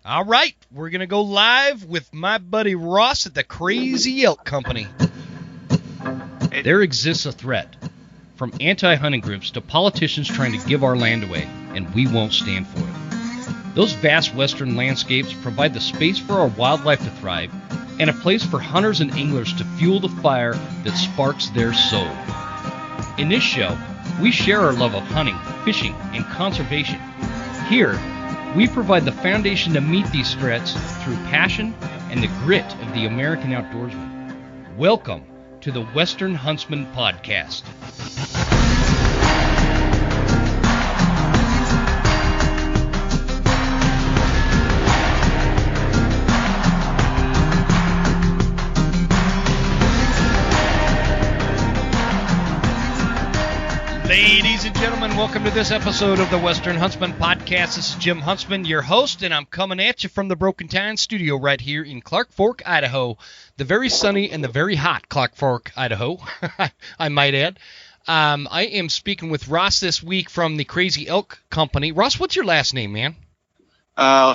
All right, we're going to go live with my buddy Ross at the Crazy Elk Company. There exists a threat, from anti-hunting groups to politicians trying to give our land away, and we won't stand for it. Those vast western landscapes provide the space for our wildlife to thrive and a place for hunters and anglers to fuel the fire that sparks their soul. In this show, we share our love of hunting, fishing, and conservation. Here, we provide the foundation to meet these threats through passion and the grit of the American outdoorsman. Welcome to the Western Huntsman Podcast. Ladies and gentlemen, welcome to this episode of the Western Huntsman Podcast. This is Jim Huntsman, your host, and I'm coming at you from the Broken Tine studio right here in Clark Fork, Idaho. The very sunny and the very hot Clark Fork, Idaho, I might add. I am speaking with Ross this week from the Crazy Elk Company. Ross, what's your last name, man?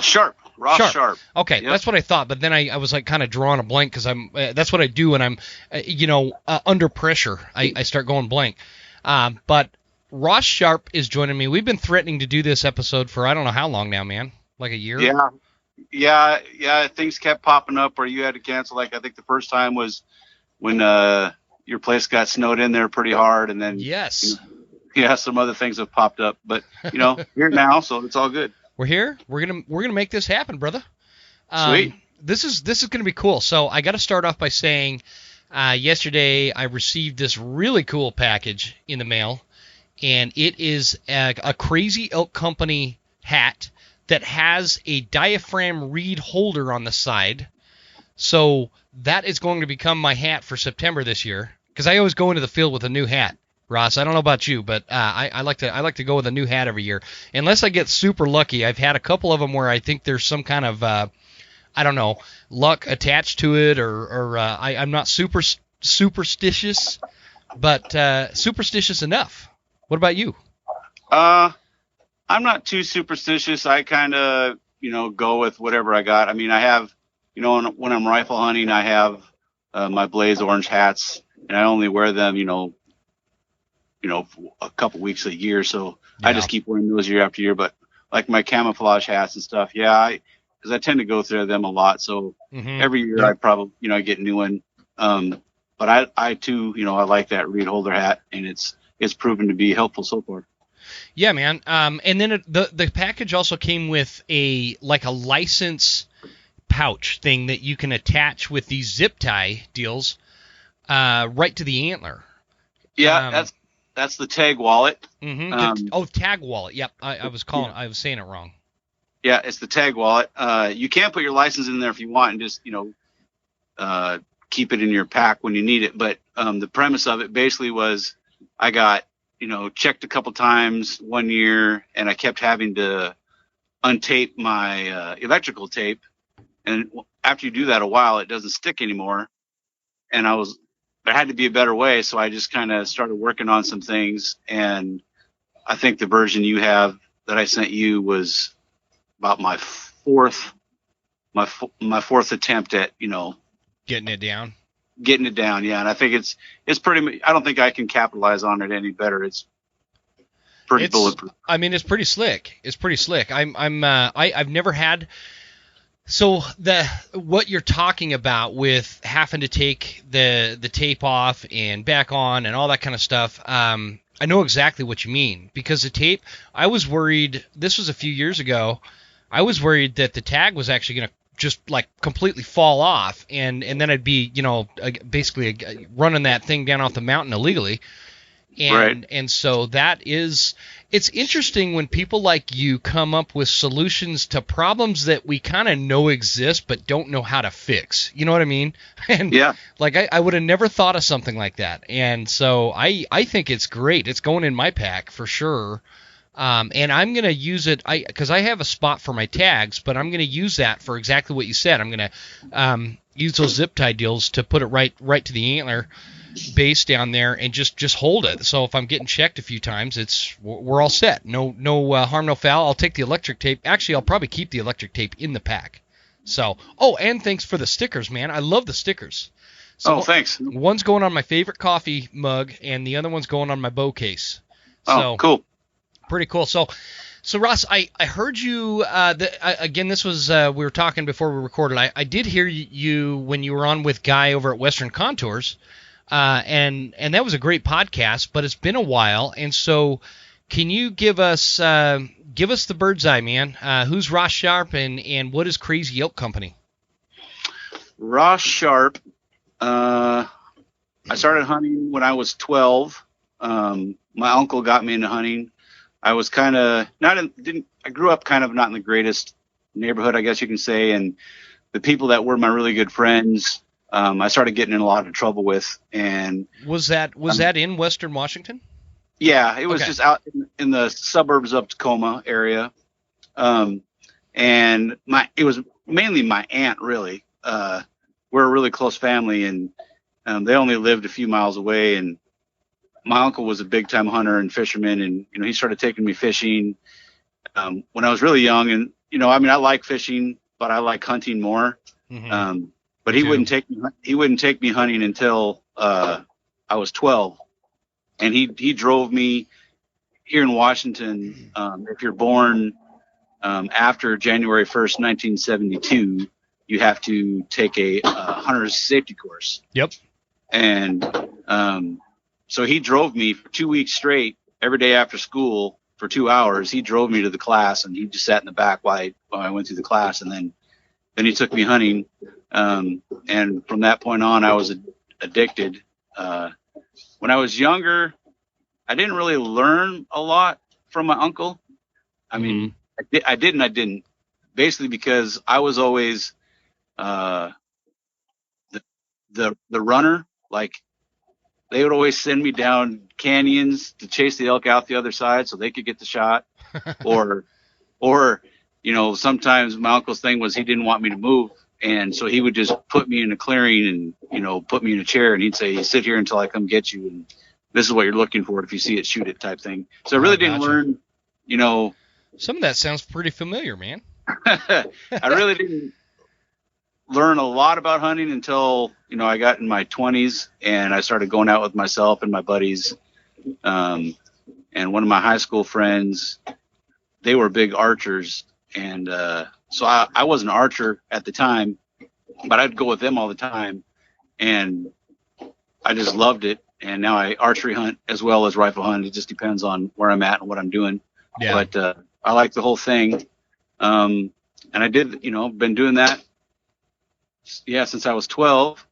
Sharp. Ross Sharp. Okay, yep. That's what I thought, but then I was like kind of drawing a blank because that's what I do when I'm, under pressure. I start going blank. But Ross Sharp is joining me. We've been threatening to do this episode for I don't know how long now, man. Like a year? Yeah. Things kept popping up where you had to cancel. Like I think the first time was when your place got snowed in there pretty hard, and then yes, some other things have popped up. But here now, so it's all good. We're here. We're gonna make this happen, brother. Sweet. This is gonna be cool. So I got to start off by saying. Yesterday, I received this really cool package in the mail, and it is a Crazy Elk Company hat that has a diaphragm reed holder on the side. So that is going to become my hat for September this year, because I always go into the field with a new hat. Ross, I don't know about you, but I like to go with a new hat every year, unless I get super lucky. I've had a couple of them where I think there's some kind of I don't know, luck attached to it, or I'm not superstitious, but superstitious enough. What about you? I'm not too superstitious. I kind of, go with whatever I got. I mean, I have, when I'm rifle hunting, I have my Blaze orange hats, and I only wear them, a couple weeks a year. So yeah. I just keep wearing those year after year. But like my camouflage hats and stuff, because I tend to go through them a lot, so every year I probably, I get a new one. But I too, I like that reed holder hat, and it's proven to be helpful so far. Yeah, man. And then the package also came with a license pouch thing that you can attach with these zip tie deals, right to the antler. Yeah, that's the tag wallet. Tag wallet. Yep, I was saying it wrong. Yeah, it's the tag wallet. You can put your license in there if you want and just, keep it in your pack when you need it. But the premise of it basically was I got, checked a couple times one year, and I kept having to untape my electrical tape. And after you do that a while, it doesn't stick anymore. And there had to be a better way, so I just kind of started working on some things. And I think the version you have that I sent you was about my fourth attempt at getting it down. Yeah, and I think it's pretty. I don't think I can capitalize on it any better. It's pretty bulletproof. I mean, it's pretty slick. I've never had. So what you're talking about with having to take the tape off and back on and all that kind of stuff. I know exactly what you mean, because the tape. I was worried. This was a few years ago. I was worried that the tag was actually going to just completely fall off, and then I'd be, basically running that thing down off the mountain illegally. And so it's interesting when people like you come up with solutions to problems that we kind of know exist but don't know how to fix. You know what I mean? And yeah. I would have never thought of something like that. And so I think it's great. It's going in my pack for sure. And I'm going to use it because I have a spot for my tags, but I'm going to use that for exactly what you said. I'm going to use those zip tie deals to put it right to the antler base down there and just hold it. So if I'm getting checked a few times, we're all set. No harm, no foul. I'll take the electric tape. Actually, I'll probably keep the electric tape in the pack. So, and thanks for the stickers, man. I love the stickers. So, thanks. One's going on my favorite coffee mug, and the other one's going on my bow case. So, cool. Pretty cool. So Ross, I heard you. Again, this was we were talking before we recorded. I did hear you when you were on with Guy over at Western Contours, and that was a great podcast. But it's been a while, and so can you give us the bird's eye, man? Who's Ross Sharp, and what is Crazy Elk Company? Ross Sharp. I started hunting when I was 12. My uncle got me into hunting. I was kind of I grew up kind of not in the greatest neighborhood, I guess you can say. And the people that were my really good friends, I started getting in a lot of trouble with. And was that in Western Washington? Yeah, it was just out in the suburbs of Tacoma area. And it was mainly my aunt, really. We're a really close family, and they only lived a few miles away. And my uncle was a big time hunter and fisherman, and he started taking me fishing when I was really young. And I like fishing, but I like hunting more. Mm-hmm. But he wouldn't take me hunting until I was 12, and he drove me here in Washington. If you're born after January 1st, 1972, you have to take a hunter's safety course. Yep. And so he drove me for 2 weeks straight every day after school for 2 hours. He drove me to the class, and he just sat in the back while I went through the class. And then he took me hunting. And from that point on, I was addicted. When I was younger, I didn't really learn a lot from my uncle. I mean, I did and I didn't. Basically because I was always the runner. Like, they would always send me down canyons to chase the elk out the other side so they could get the shot. or sometimes my uncle's thing was he didn't want me to move. And so he would just put me in a clearing and, put me in a chair, and he'd say, sit here until I come get you. And this is what you're looking for. If you see it, shoot it, type thing. So I really didn't learn, Some of that sounds pretty familiar, man. I really didn't learn a lot about hunting until, I got in my 20s and I started going out with myself and my buddies. And one of my high school friends, they were big archers. And so I was an archer at the time, but I'd go with them all the time. And I just loved it. And now I archery hunt as well as rifle hunt. It just depends on where I'm at and what I'm doing. Yeah. But I like the whole thing. And I did, been doing that, since I was 12.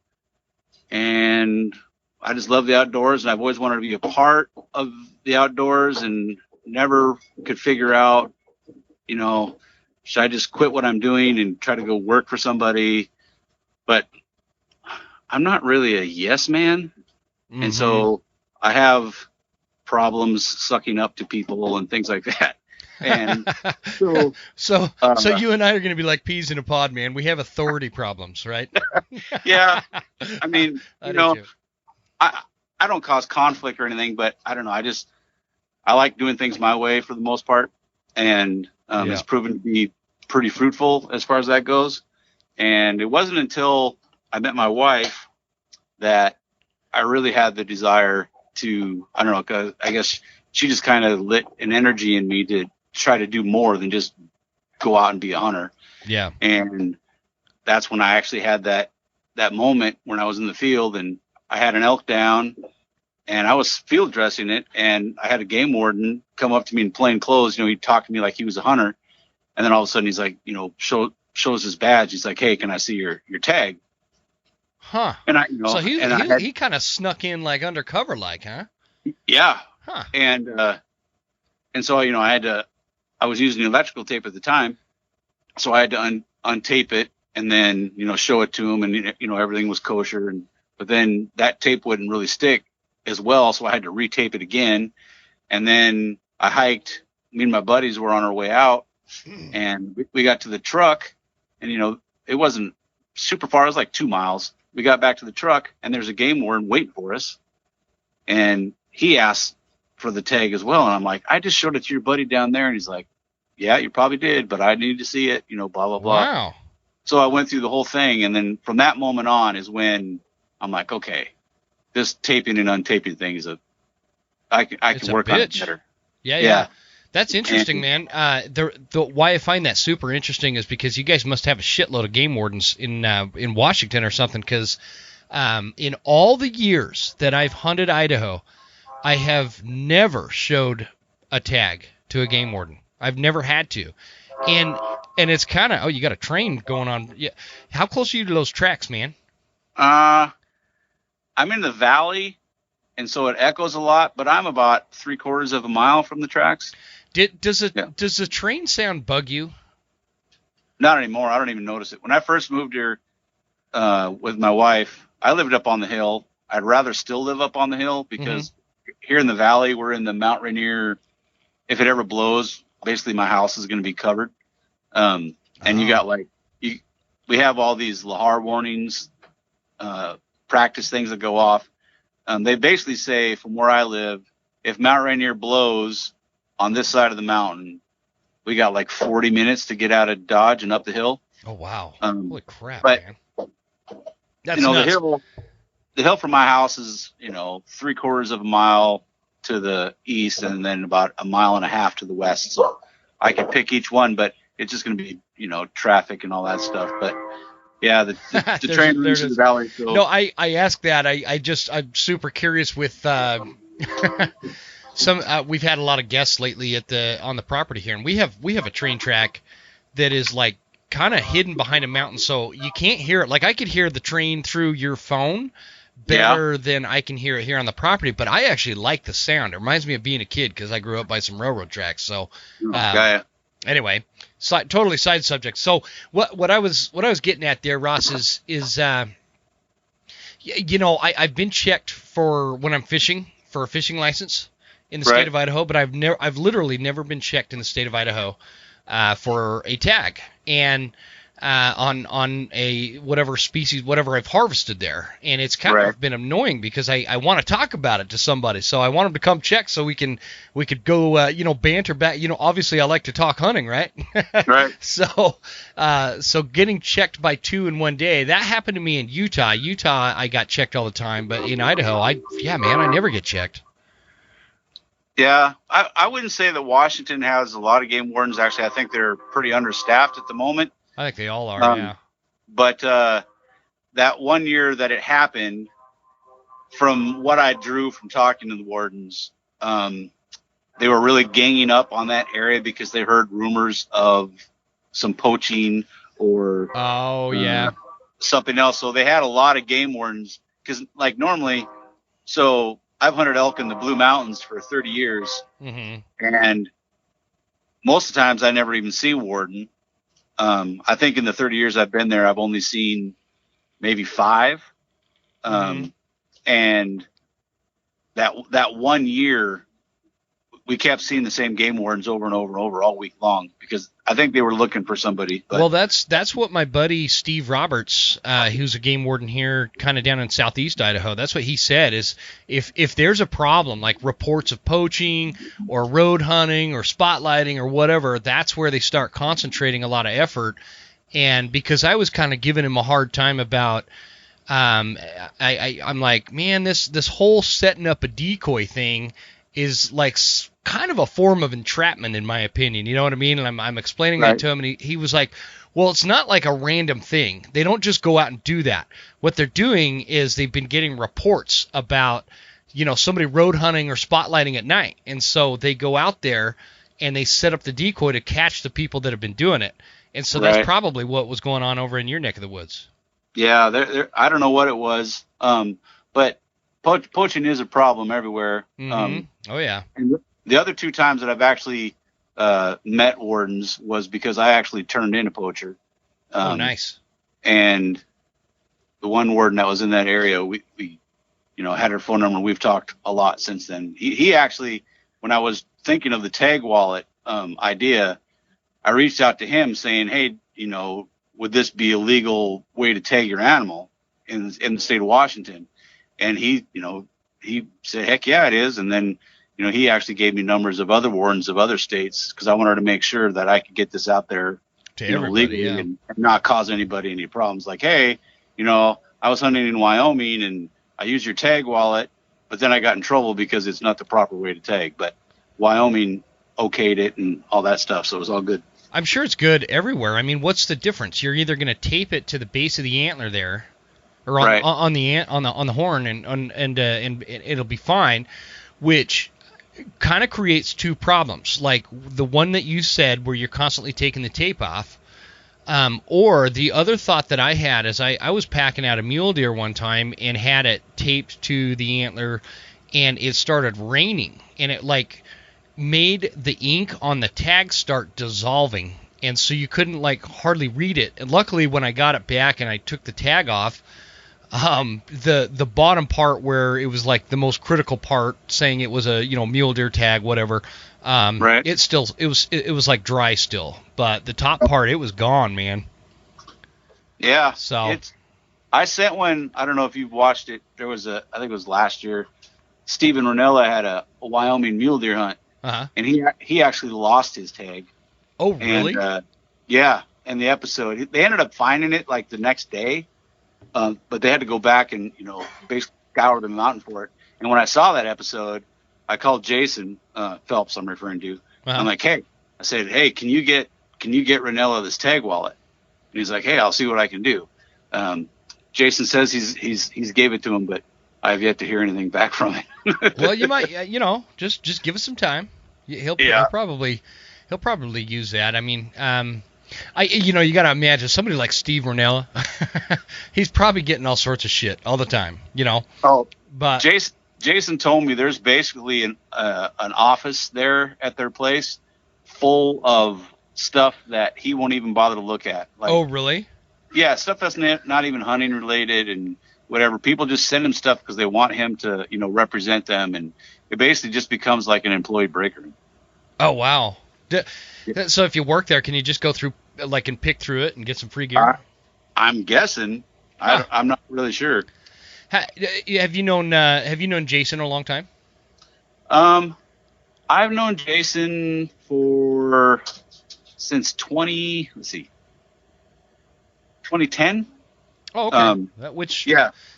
And I just love the outdoors, and I've always wanted to be a part of the outdoors and never could figure out, should I just quit what I'm doing and try to go work for somebody? But I'm not really a yes man. Mm-hmm. And so I have problems sucking up to people and things like that. And so you and I are going to be like peas in a pod, man. We have authority problems, right? Yeah. I mean, I don't cause conflict or anything, but I don't know. I like doing things my way for the most part. And it's proven to be pretty fruitful as far as that goes. And it wasn't until I met my wife that I really had the desire to, I don't know, 'cause I guess she just kind of lit an energy in me to try to do more than just go out and be a hunter. Yeah. And that's when I actually had that moment when I was in the field and I had an elk down and I was field dressing it, and I had a game warden come up to me in plain clothes. He'd talk to me like he was a hunter. And then all of a sudden he's like, shows his badge. He's like, hey, can I see your tag? Huh. And so he kind of snuck in like undercover, like, huh? Yeah. Huh. And so, I was using electrical tape at the time, so I had to untape it and then, show it to him, and, everything was kosher. But then that tape wouldn't really stick as well, so I had to retape it again. And then I hiked me and my buddies were on our way out, and we got to the truck, and it wasn't super far. It was like 2 miles. We got back to the truck, and there's a game warden waiting for us, and he asked for the tag as well. And I'm like, I just showed it to your buddy down there, and he's like, yeah, you probably did, but I need to see it. Blah blah blah. Wow. So I went through the whole thing, and then from that moment on is when I'm like, okay, this taping and untaping thing is I can work on it better. Yeah. That's interesting, man. Why I find that super interesting is because you guys must have a shitload of game wardens in Washington or something. Because in all the years that I've hunted Idaho, I have never showed a tag to a game warden. I've never had to, and it's kind of you got a train going on. Yeah, how close are you to those tracks, man? I'm in the valley, and so it echoes a lot. But I'm about 3/4 of a mile from the tracks. Does the train sound bug you? Not anymore. I don't even notice it. When I first moved here with my wife, I lived up on the hill. I'd rather still live up on the hill because here in the valley, we're in the Mount Rainier. If it ever blows, basically my house is going to be covered. And you got we have all these lahar warnings, practice things that go off. They basically say from where I live, if Mount Rainier blows on this side of the mountain, we got like 40 minutes to get out of Dodge and up the hill. Oh, wow. Holy crap, but, man. That's nuts. The hill from my house is, 3/4 of a mile to the east and then about 1.5 miles to the west. So I can pick each one, but it's just going to be, traffic and all that stuff. But yeah, the train runs through the valley. So. No, I ask that. I'm super curious with, we've had a lot of guests lately on the property here, and we have a train track that is like kind of hidden behind a mountain, so you can't hear it. Like I could hear the train through your phone better than I can hear it here on the property, but I actually like the sound. It reminds me of being a kid because I grew up by some railroad tracks. So anyway, totally side subject. So what I was getting at there, Ross, is I've been checked for when I'm fishing for a fishing license in the state of Idaho, but I've literally never been checked in the state of Idaho for a tag and on a whatever species, whatever I've harvested there, and it's kind of been annoying because I want to talk about it to somebody, so I want them to come check so we could go banter back. Obviously I like to talk hunting, right? Right. So getting checked by 2 in one day, that happened to me in Utah. I got checked all the time, but in Idaho, I never get checked. Yeah, I wouldn't say that Washington has a lot of game wardens. Actually, I think they're pretty understaffed at the moment. I think they all are, yeah. But that one year that it happened, from what I drew from talking to the wardens, they were really ganging up on that area because they heard rumors of some poaching or something else. So they had a lot of game wardens because, like, normally, so I've hunted elk in the Blue Mountains for 30 years, and most of the times I never even see warden. I think in the 30 years I've been there, I've only seen maybe 5. And that one year, we kept seeing the same game wardens over and over and over all week long because I think they were looking for somebody. But. Well, that's what my buddy Steve Roberts, who's a game warden here kind of down in southeast Idaho, that's what he said is if there's a problem like reports of poaching or road hunting or spotlighting or whatever, that's where they start concentrating a lot of effort. And because I was kind of giving him a hard time about I'm like, man, this whole setting up a decoy thing is like kind of a form of entrapment, in my opinion. You know what I mean? And I'm explaining that to him, and he was like, well, it's not like a random thing. They don't just go out and do that. What they're doing is they've been getting reports about, somebody road hunting or spotlighting at night. And so they go out there and they set up the decoy to catch the people that have been doing it. And so that's probably what was going on over in your neck of the woods. Yeah, I don't know what it was, but poaching is a problem everywhere. Oh, yeah. And the other 2 times that I've actually met wardens was because I actually turned in a poacher. Oh, nice. And the one warden that was in that area, we had her phone number. We've talked a lot since then. He actually, when I was thinking of the tag wallet, idea, I reached out to him saying, hey, would this be a legal way to tag your animal in the state of Washington? And he said, heck yeah, it is. And then, he actually gave me numbers of other wardens of other states because I wanted to make sure that I could get this out there to everybody, legally, yeah. and not cause anybody any problems. Like, hey, I was hunting in Wyoming and I used your tag wallet, but then I got in trouble because it's not the proper way to tag. But Wyoming okayed it and all that stuff, so it was all good. I'm sure it's good everywhere. I mean, what's the difference? You're either going to tape it to the base of the antler there, or on the horn, and it'll be fine, which kind of creates two problems, like the one that you said where you're constantly taking the tape off, or the other thought that I had is I was packing out a mule deer one time and had it taped to the antler, and it started raining, and it made the ink on the tag start dissolving, and so you couldn't hardly read it. And luckily, when I got it back and I took the tag off, the bottom part where it was the most critical part, saying it was a mule deer tag, whatever, right. it was dry still, but the top part, it was gone, man. Yeah. So I sent one. I don't know if you've watched it. There was I think it was last year. Steven Ranella had a Wyoming mule deer hunt. Uh-huh. And he actually lost his tag. Oh, really? And, yeah. And the episode, they ended up finding it the next day, but they had to go back and basically scour the mountain for it. And when I saw that episode, I called Jason Phelps. I'm referring to. Uh-huh. I'm like, hey, I said, hey, can you get Ranella this tag wallet? And he's like, hey, I'll see what I can do. Jason says he's gave it to him, but I have yet to hear anything back from him. Well, you might, just give us some time. He'll probably use that. I mean, you got to imagine somebody like Steve Ranella. He's probably getting all sorts of shit all the time. Oh, but Jason told me there's basically an office there at their place full of stuff that he won't even bother to look at. Oh, really? Yeah, stuff that's not even hunting related and whatever. People just send him stuff because they want him to, represent them, and it basically just becomes like an employee break room. Oh, wow. So if you work there, can you just go through, and pick through it and get some free gear? I'm guessing. Huh. I'm not really sure. Have you known Jason a long time? I've known Jason since 2010. Oh, okay.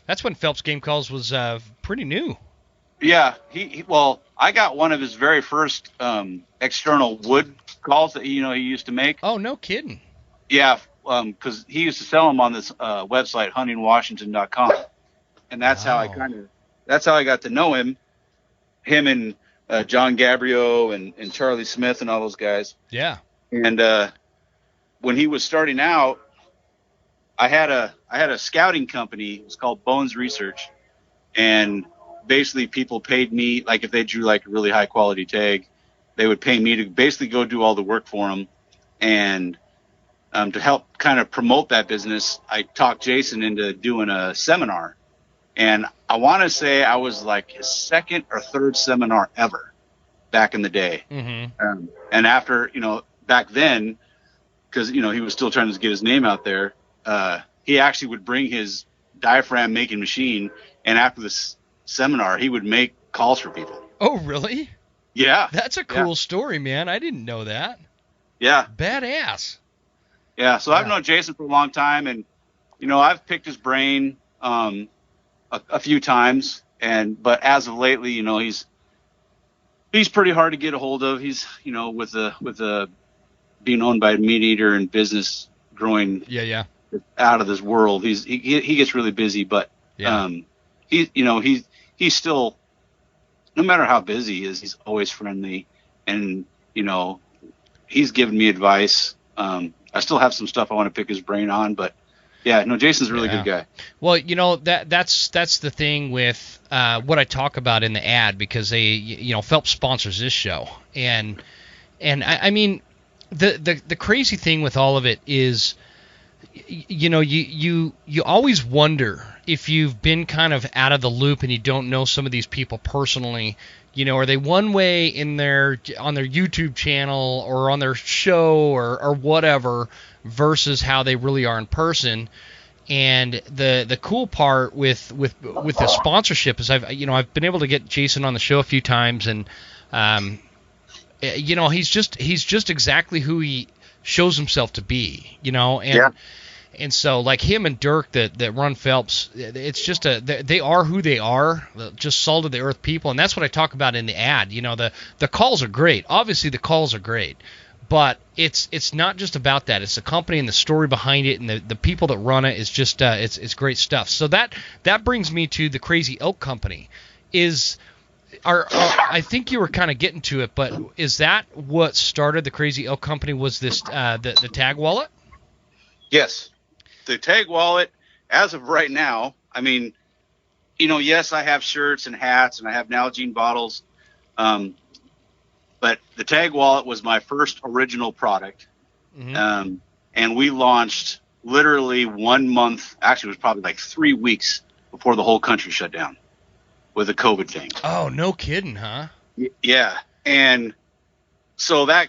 That's when Phelps Game Calls was pretty new. Yeah, well, I got one of his very first external wood calls that he used to make. Oh, no kidding. Yeah, because he used to sell them on this website, huntingwashington.com, and that's how I got to know him. Him and John Gabriel and Charlie Smith and all those guys. Yeah. And when he was starting out, I had a scouting company. It was called Bones Research, and basically people paid me, if they drew a really high quality tag, they would pay me to basically go do all the work for them. And to help kind of promote that business, I talked Jason into doing a seminar. And I want to say I was his second or third seminar ever back in the day. Mm-hmm. And after, back then, because, he was still trying to get his name out there, he actually would bring his diaphragm making machine, and after this seminar, he would make calls for people. Oh, really? Yeah. That's a cool story, man. I didn't know that. Yeah. Badass. Yeah, so I've known Jason for a long time, and, I've picked his brain a few times, but as of lately, he's pretty hard to get a hold of. He's, with the being owned by a meat eater and business growing out of this world, he gets really busy, but he's still, no matter how busy he is, he's always friendly, and he's given me advice. I still have some stuff I want to pick his brain on, but Jason's a really good guy. Well, that's the thing with what I talk about in the ad, because they, Phelps sponsors this show, and I mean, the crazy thing with all of it is, you always wonder if you've been kind of out of the loop and you don't know some of these people personally. Are they one way on their YouTube channel or on their show or whatever versus how they really are in person? And the cool part with the sponsorship is I've been able to get Jason on the show a few times, and he's just exactly who he shows himself to be, and Yeah. and so like him and Dirk that run Phelps, it's just they are who they are, just salt of the earth people, and that's what I talk about in the ad. The calls are great. Obviously the calls are great, but it's not just about that. It's the company and the story behind it, and the people that run it is just it's great stuff. So that brings me to the Crazy Elk Company. I think you were kind of getting to it, but is that what started the Crazy Elk Company? Was this the tag wallet? Yes. The tag wallet, as of right now, I mean, yes, I have shirts and hats and I have Nalgene bottles. But the tag wallet was my first original product. Mm-hmm. And we launched literally 1 month, actually it was probably like 3 weeks before the whole country shut down with the COVID thing. Oh, no kidding, huh? Yeah. And so that,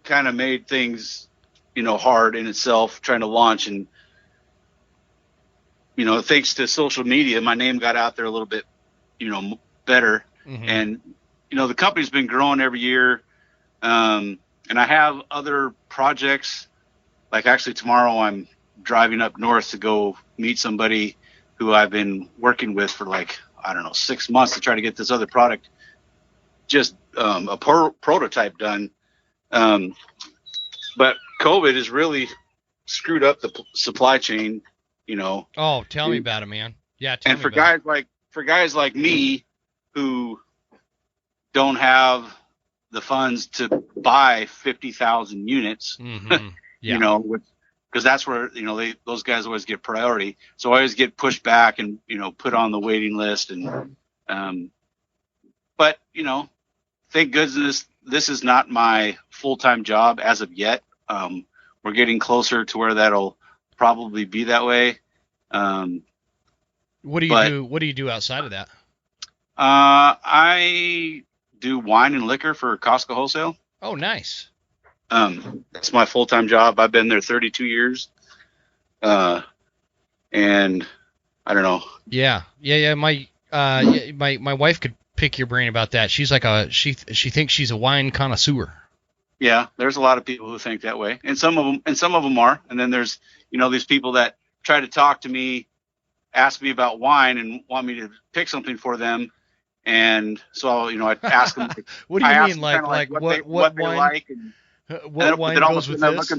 kind of made things, hard in itself trying to launch. And, thanks to social media, my name got out there a little bit, better. Mm-hmm. And, the company's been growing every year. And I have other projects. Like actually tomorrow I'm driving up north to go meet somebody who I've been working with for 6 months to try to get this other product, just a prototype done. But COVID has really screwed up the supply chain, Oh, tell me about it, man. Yeah, tell and me for about guys for guys like me who don't have the funds to buy 50,000 units, it. Mm-hmm. Yeah. because that's where those guys always get priority. So I always get pushed back and put on the waiting list. And but thank goodness this is not my full-time job as of yet. We're getting closer to where that'll probably be that way. What do you do outside of that? I do wine and liquor for Costco Wholesale. Oh, nice. That's my full-time job. I've been there 32 years. And I don't know. Yeah. My wife could pick your brain about that. She's like she thinks she's a wine connoisseur. Yeah, there's a lot of people who think that way, and some of them are. And then there's these people that try to talk to me, ask me about wine, and want me to pick something for them. And so I ask them. What do you mean, what they wine? like, and what wine goes with this?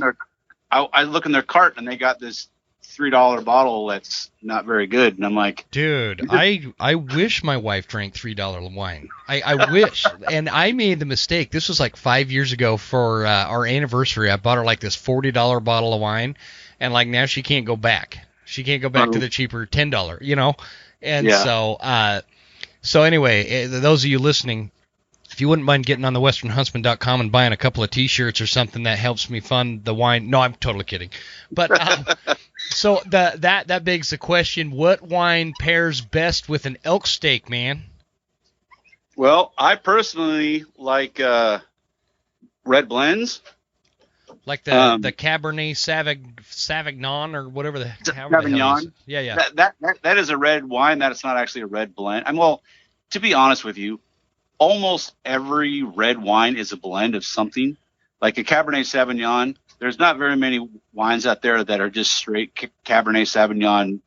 I look in their cart, and they got this $3 bottle that's not very good, and I'm like, dude, I wish my wife drank $3 wine. I wish. And I made the mistake. This was like 5 years ago for our anniversary. I bought her like this $40 bottle of wine, and like now she can't go back. She can't go back to the cheaper $10, And yeah. So anyway, those of you listening, if you wouldn't mind getting on the westernhuntsman.com and buying a couple of T-shirts or something, that helps me fund the wine. No, I'm totally kidding. But so that begs the question: what wine pairs best with an elk steak, man? Well, I personally like red blends, like the Cabernet Sauvignon or whatever the Sauvignon. Yeah. That is a red wine. That is not actually a red blend. Well, to be honest with you, almost every red wine is a blend of something. Like a Cabernet Sauvignon, there's not very many wines out there that are just straight Cabernet Sauvignon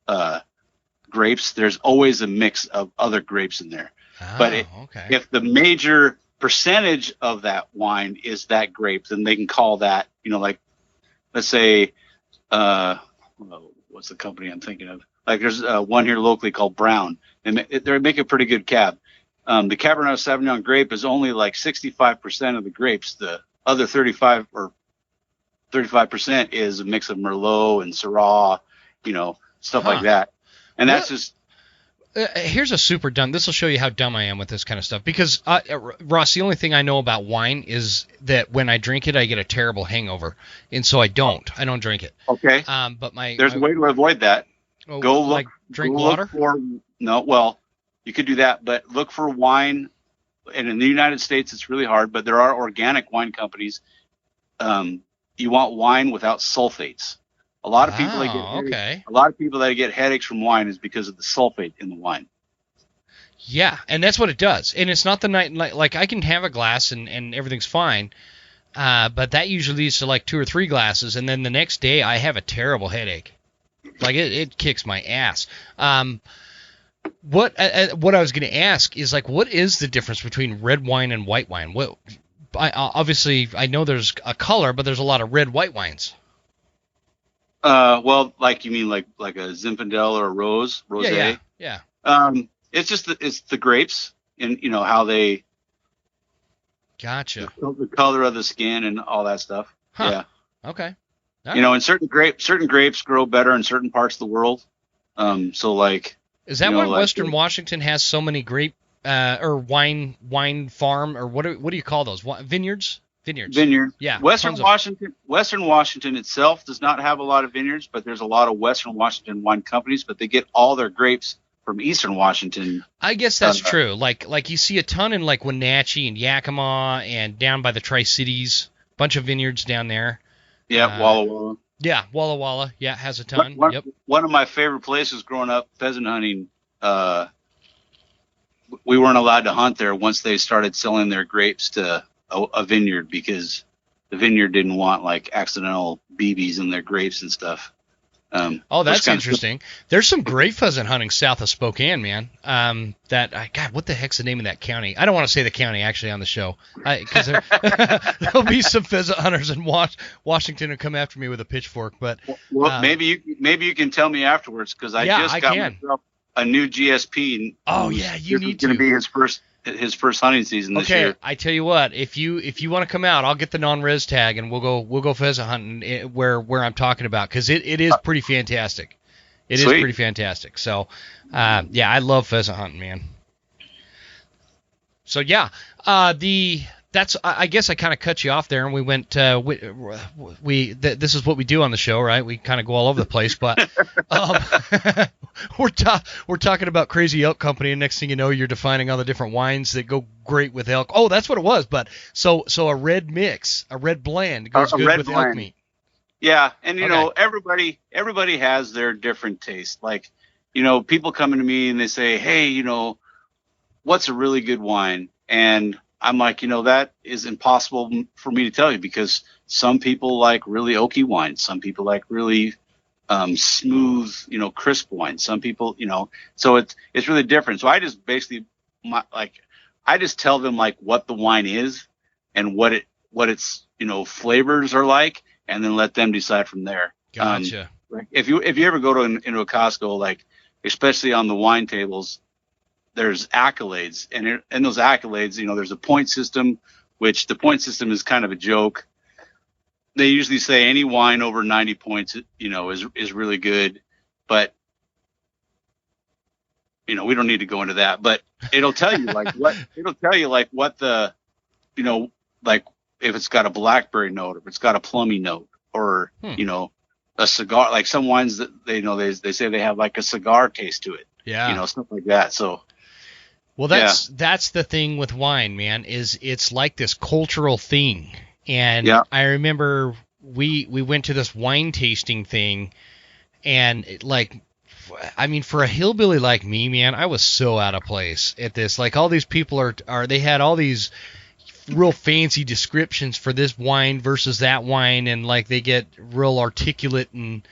grapes. There's always a mix of other grapes in there. Oh, but okay. If the major percentage of that wine is that grape, then they can call that, like, let's say, what's the company I'm thinking of? Like there's one here locally called Brown, and they make a pretty good cab. The Cabernet Sauvignon grape is only like 65% of the grapes. The other 35% is a mix of Merlot and Syrah, stuff like that. And that's just Here's a super dumb. This will show you how dumb I am with this kind of stuff. Because Ross, the only thing I know about wine is that when I drink it, I get a terrible hangover, and so I don't drink it. Okay. But there's a way to avoid that. Go look. Like drink go water. Look for, no, well, you could do that, but look for wine. And in the United States, it's really hard. But there are organic wine companies. You want wine without sulfates. A lot of people that get headaches from wine is because of the sulfate in the wine. Yeah, and that's what it does. And it's not the night like I can have a glass and everything's fine, but that usually leads to like 2 or 3 glasses, and then the next day I have a terrible headache. Like it kicks my ass. What I was going to ask is like, what is the difference between red wine and white wine? Obviously I know there's a color, but there's a lot of red white wines. Well, like you mean like a Zinfandel or a rosé? Yeah. It's just it's the grapes and how they. Gotcha. The color of the skin and all that stuff. Huh. Yeah. Okay. And certain grapes grow better in certain parts of the world. So like. Is that why Western Washington has so many grape or wine farm, or what do you call those? Vineyards? Vineyard. Yeah. Western Washington itself does not have a lot of vineyards, but there's a lot of Western Washington wine companies, but they get all their grapes from Eastern Washington. I guess that's true. Like you see a ton in like Wenatchee and Yakima and down by the Tri-Cities, bunch of vineyards down there. Yeah, Walla Walla. Yeah, Walla Walla. Yeah, has a ton. One of my favorite places growing up pheasant hunting, we weren't allowed to hunt there once they started selling their grapes to a vineyard, because the vineyard didn't want like accidental BBs in their grapes and stuff. That's interesting. There's some great pheasant hunting south of Spokane, man. God, what the heck's the name of that county? I don't want to say the county actually on the show, because there'll be some pheasant hunters in Washington who come after me with a pitchfork. But maybe you can tell me afterwards, because I just got myself a new GSP. And you need to. Going to be his first hunting season this year. I tell you what, if you want to come out, I'll get the non-res tag and we'll go pheasant hunting where I'm talking about, because it is pretty fantastic. It is pretty fantastic. So, I love pheasant hunting, man. So I guess I kind of cut you off there, and we went. This is what we do on the show, right? We kind of go all over the place, but we're talking about Crazy Elk Company, and next thing you know, you're defining all the different wines that go great with elk. Oh, that's what it was. But so a red mix, a red blend goes good with elk meat. Yeah, and everybody has their different taste. Like, people come to me and they say, "Hey, what's a really good wine?" And I'm like, that is impossible for me to tell you, because some people like really oaky wine. Some people like really smooth, crisp wine. Some people, so it's really different. So I just basically I just tell them like what the wine is and what its flavors are like, and then let them decide from there. Gotcha. Like if you ever go into a Costco, like especially on the wine tables, there's accolades, and in those accolades, there's a point system, which the point system is kind of a joke. They usually say any wine over 90 points, is really good, but we don't need to go into that. But it'll tell you what the, like if it's got a blackberry note, or if it's got a plummy note, or a cigar. Like some wines that they say they have like a cigar taste to it. Yeah, stuff like that. So. Well, that's the thing with wine, man, is it's like this cultural thing. And I remember we went to this wine tasting thing, and for a hillbilly like me, man, I was so out of place at this. Like, all these people they had all these real fancy descriptions for this wine versus that wine, and like they get real articulate and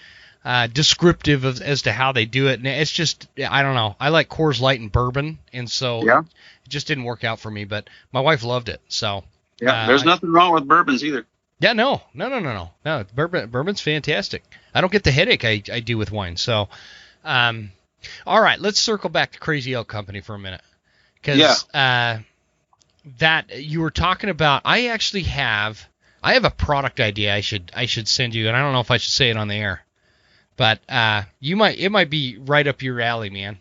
descriptive as to how they do it, and it's just, I don't know. I like Coors Light and bourbon, and so it just didn't work out for me. But my wife loved it, so there's nothing wrong with bourbons either. Yeah, no. Bourbon's fantastic. I don't get the headache I do with wine. So, all right, let's circle back to Crazy Elk Company for a minute, because that you were talking about. I have a product idea I should send you, and I don't know if I should say it on the air. But it might be right up your alley, man.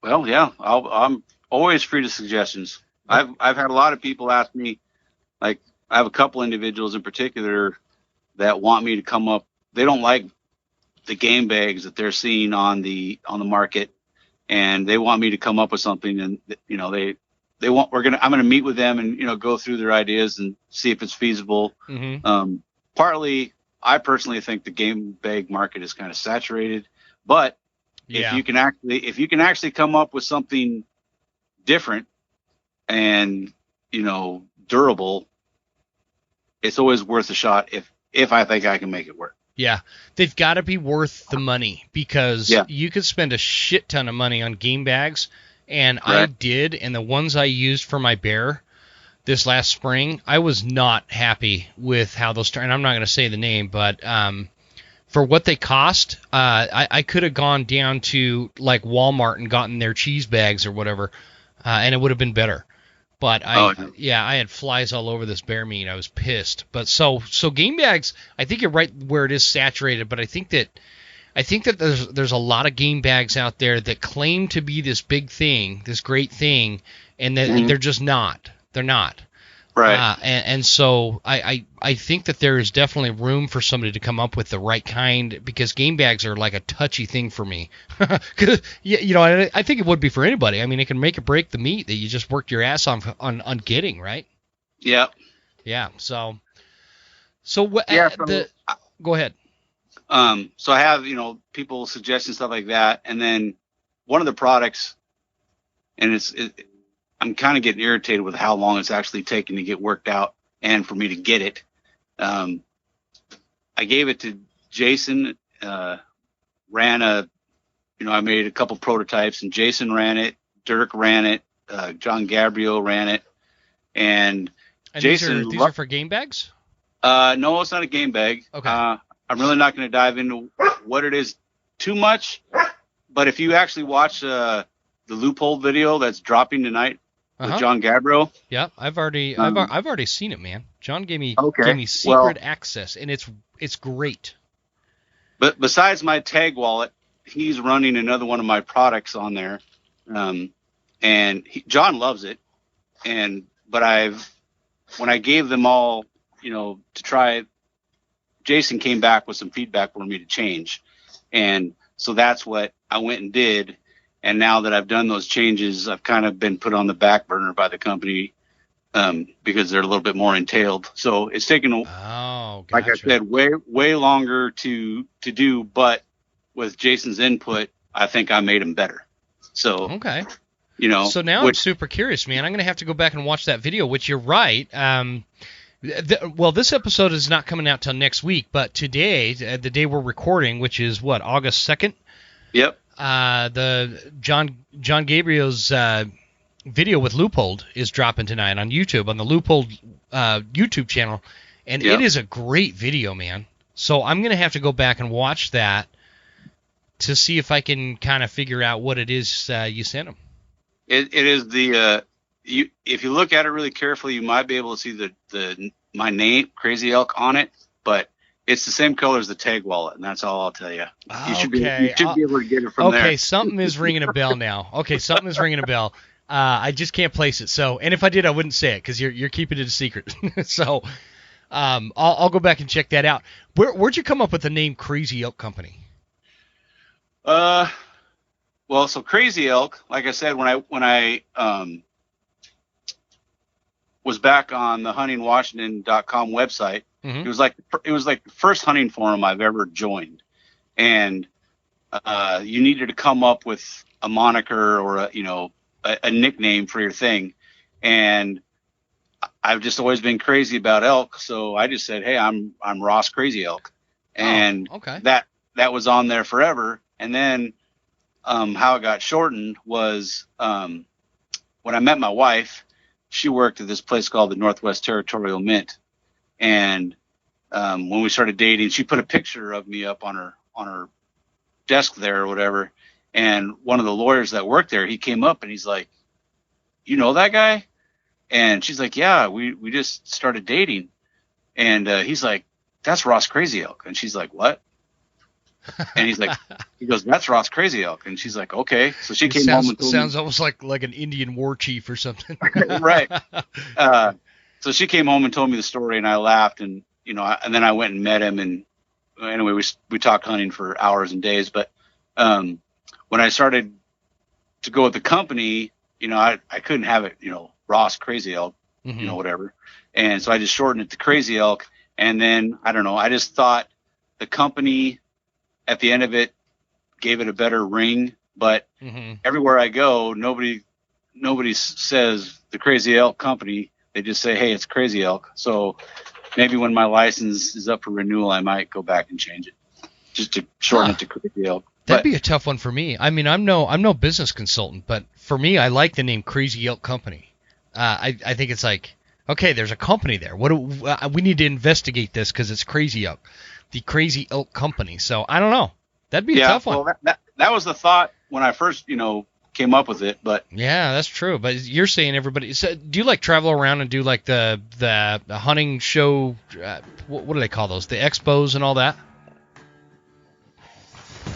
Well, yeah, I'm always free to suggestions. I've had a lot of people ask me, like, I have a couple individuals in particular that want me to come up. They don't like the game bags that they're seeing on the market, and they want me to come up with something. And they want I'm gonna meet with them and go through their ideas and see if it's feasible. Mm-hmm. Partly, I personally think the game bag market is kind of saturated, but Yeah. if you can actually come up with something different and durable, it's always worth a shot if I think I can make it work. Yeah, they've got to be worth the money because Yeah. you could spend a shit ton of money on game bags, and I Right. did, and the ones I used for my bear this last spring, I was not happy with how those turned. I'm not going to say the name, but for what they cost, I could have gone down to like Walmart and gotten their cheese bags or whatever, and it would have been better. But I had flies all over this bear meat. I was pissed. But so game bags, I think you're right where it is saturated. But I think that there's a lot of game bags out there that claim to be this big thing, this great thing, and that they're just not. They're not. Right. And so I think that there is definitely room for somebody to come up with the right kind, because game bags are like a touchy thing for me. Cause, I think it would be for anybody. I mean, it can make or break the meat that you just worked your ass on getting, right? Yeah. Yeah. So go ahead. So I have, people suggesting stuff like that. And then one of the products, and I'm kind of getting irritated with how long it's actually taking to get worked out and for me to get it. I gave it to Jason, I made a couple prototypes, and Jason ran it, Dirk ran it, John Gabriel ran it, and Jason. These are for game bags? No, it's not a game bag. Okay. I'm really not going to dive into what it is too much, but if you actually watch the Loophole video that's dropping tonight with John Gabriel. Yeah, I've already seen it, man. John gave me secret access, and it's great. But besides my tag wallet, he's running another one of my products on there, and John loves it. But when I gave them all, to try it, Jason came back with some feedback for me to change, and so that's what I went and did. And now that I've done those changes, I've kind of been put on the back burner by the company because they're a little bit more entailed. So it's taken, like I said, way longer to do. But with Jason's input, I think I made him better. So okay, So now I'm super curious, man. I'm gonna have to go back and watch that video. Which you're right. This episode is not coming out till next week, but today, the day we're recording, which is what, August 2nd. Yep. The John Gabriel's video with Loophole is dropping tonight on YouTube, on the Loophole YouTube channel, and It is a great video, man. So I'm gonna have to go back and watch that to see if I can kind of figure out what it is you sent him. It is if you look at it really carefully, you might be able to see my name, Crazy Elk, on it, but it's the same color as the tag wallet, and that's all I'll tell you. You should be able to get it from there. Okay, something is ringing a bell now. I just can't place it. So, and if I did, I wouldn't say it because you're keeping it a secret. So, I'll go back and check that out. Where'd you come up with the name Crazy Elk Company? So Crazy Elk, like I said, when I was back on the huntingwashington.com website, it was like the first hunting forum I've ever joined, and you needed to come up with a moniker or a nickname for your thing, and I've just always been crazy about elk, so I just said, hey, I'm Ross Crazy Elk, and that was on there forever. And then how it got shortened was when I met my wife, she worked at this place called the Northwest Territorial Mint. And when we started dating, she put a picture of me up on her desk there or whatever. And one of the lawyers that worked there, he came up and he's like, "You know that guy?" And she's like, "Yeah, we just started dating." And he's like, "That's Ross Crazy Elk." And she's like, "What?" And he goes, that's Ross Crazy Elk. And she's like, okay. So she came sounds, home and told sounds me. almost like an Indian war chief or something. Right. So she came home and told me the story, and I laughed, and and then I went and met him, and anyway, we talked hunting for hours and days. But when I started to go with the company, I couldn't have it, Ross Crazy Elk, whatever, and so I just shortened it to Crazy Elk. And then I don't know, I just thought the company at the end of it gave it a better ring, but everywhere I go, nobody says the Crazy Elk Company. They just say, hey, it's Crazy Elk. So maybe when my license is up for renewal, I might go back and change it just to shorten it to Crazy Elk. That'd be a tough one for me. I mean, I'm no business consultant, but for me, I like the name Crazy Elk Company. I think it's like, okay, there's a company there. We need to investigate this because it's Crazy Elk, the Crazy Elk Company. So I don't know. That'd be a tough one. Well, that was the thought when I first, came up with it, but yeah, that's true. But you're saying everybody. So do you like travel around and do like the hunting show? What do they call those? The expos and all that.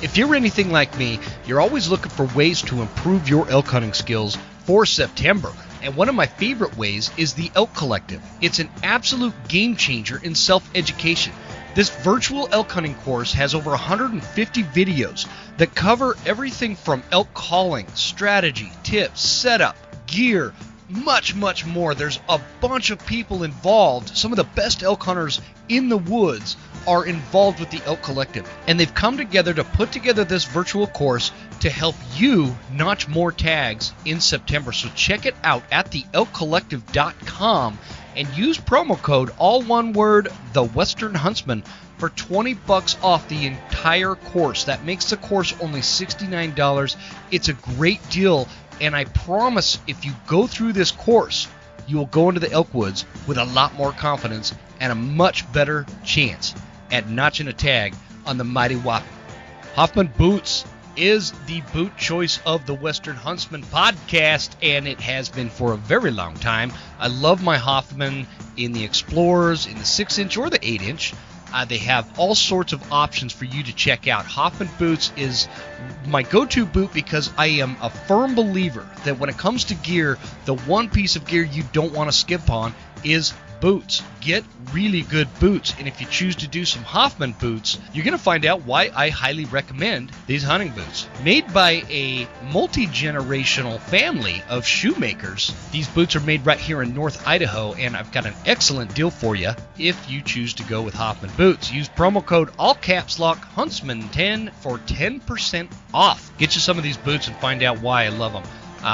If you're anything like me, you're always looking for ways to improve your elk hunting skills for September. And one of my favorite ways is the Elk Collective. It's an absolute game changer in self-education. This virtual elk hunting course has over 150 videos that cover everything from elk calling, strategy, tips, setup, gear, much, much more. There's a bunch of people involved. Some of the best elk hunters in the woods are involved with the Elk Collective, and they've come together to put together this virtual course to help you notch more tags in September. So check it out at theelkcollective.com and use promo code, all one word, The Western Huntsman, for $20 off the entire course. That makes the course only $69. It's a great deal, and I promise if you go through this course, you will go into the elk woods with a lot more confidence and a much better chance at notching a tag on the mighty Whopping. Hoffman Boots is the boot choice of the Western Huntsman podcast, and it has been for a very long time. I love my Hoffman in the Explorers, in the 6-inch or the 8-inch. They have all sorts of options for you to check out. Hoffman Boots is my go-to boot because I am a firm believer that when it comes to gear, the one piece of gear you don't want to skip on is boots. Get really good boots, and if you choose to do some Hoffman boots, you're going to find out why I highly recommend these hunting boots. Made by a multi-generational family of shoemakers, these boots are made right here in North Idaho, and I've got an excellent deal for you if you choose to go with Hoffman boots. Use promo code AllCapsLockHuntsman10 for 10% off. Get you some of these boots and find out why I love them.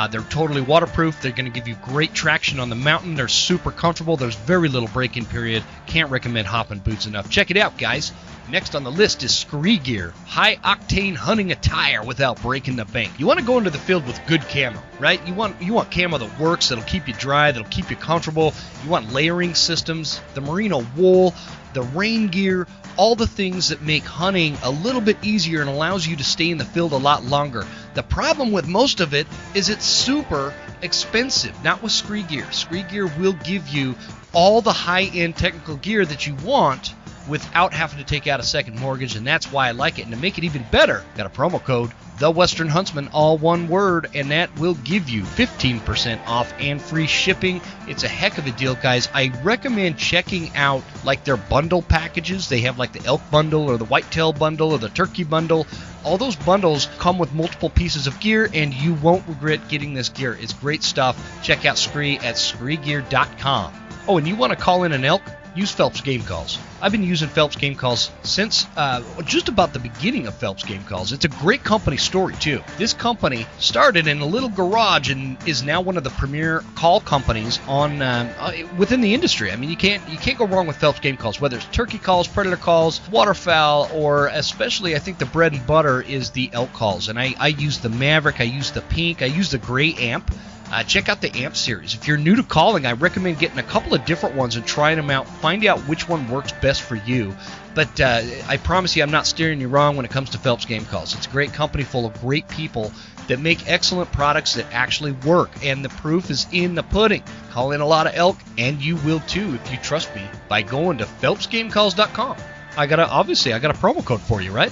They're totally waterproof. They're going to give you great traction on the mountain. They're super comfortable. There's very little break-in period. Can't recommend Hoffman boots enough. Check it out, guys. Next on the list is Scree gear, high-octane hunting attire without breaking the bank. You want to go into the field with good camo, right? You want camo that works, that'll keep you dry, that'll keep you comfortable. You want layering systems, the merino wool, the rain gear, all the things that make hunting a little bit easier and allows you to stay in the field a lot longer. The problem with most of it is it's super expensive. Not with Scree gear. Scree gear will give you all the high-end technical gear that you want without having to take out a second mortgage, and that's why I like it. And to make it even better, got a promo code, The Western Huntsman, all one word, and that will give you 15% off and free shipping. It's a heck of a deal, guys. I recommend checking out like their bundle packages. They have like the elk bundle or the whitetail bundle or the turkey bundle. All those bundles come with multiple pieces of gear, and you won't regret getting this gear. It's great stuff. Check out Scree at screegear.com. Oh, and you want to call in an elk? Use Phelps Game Calls. I've been using Phelps Game Calls since just about the beginning of Phelps Game Calls. It's a great company story, too. This company started in a little garage and is now one of the premier call companies on within the industry. I mean, you can't go wrong with Phelps Game Calls, whether it's turkey calls, predator calls, waterfowl, or especially I think the bread and butter is the elk calls. And I use the Maverick, I use the Pink, I use the Gray Amp. Check out the AMP series. If you're new to calling, I recommend getting a couple of different ones and trying them out. Find out which one works best for you. But I promise you I'm not steering you wrong when it comes to Phelps Game Calls. It's a great company full of great people that make excellent products that actually work. And the proof is in the pudding. Call in a lot of elk, and you will too if you trust me by going to PhelpsGameCalls.com. I got a promo code for you, right?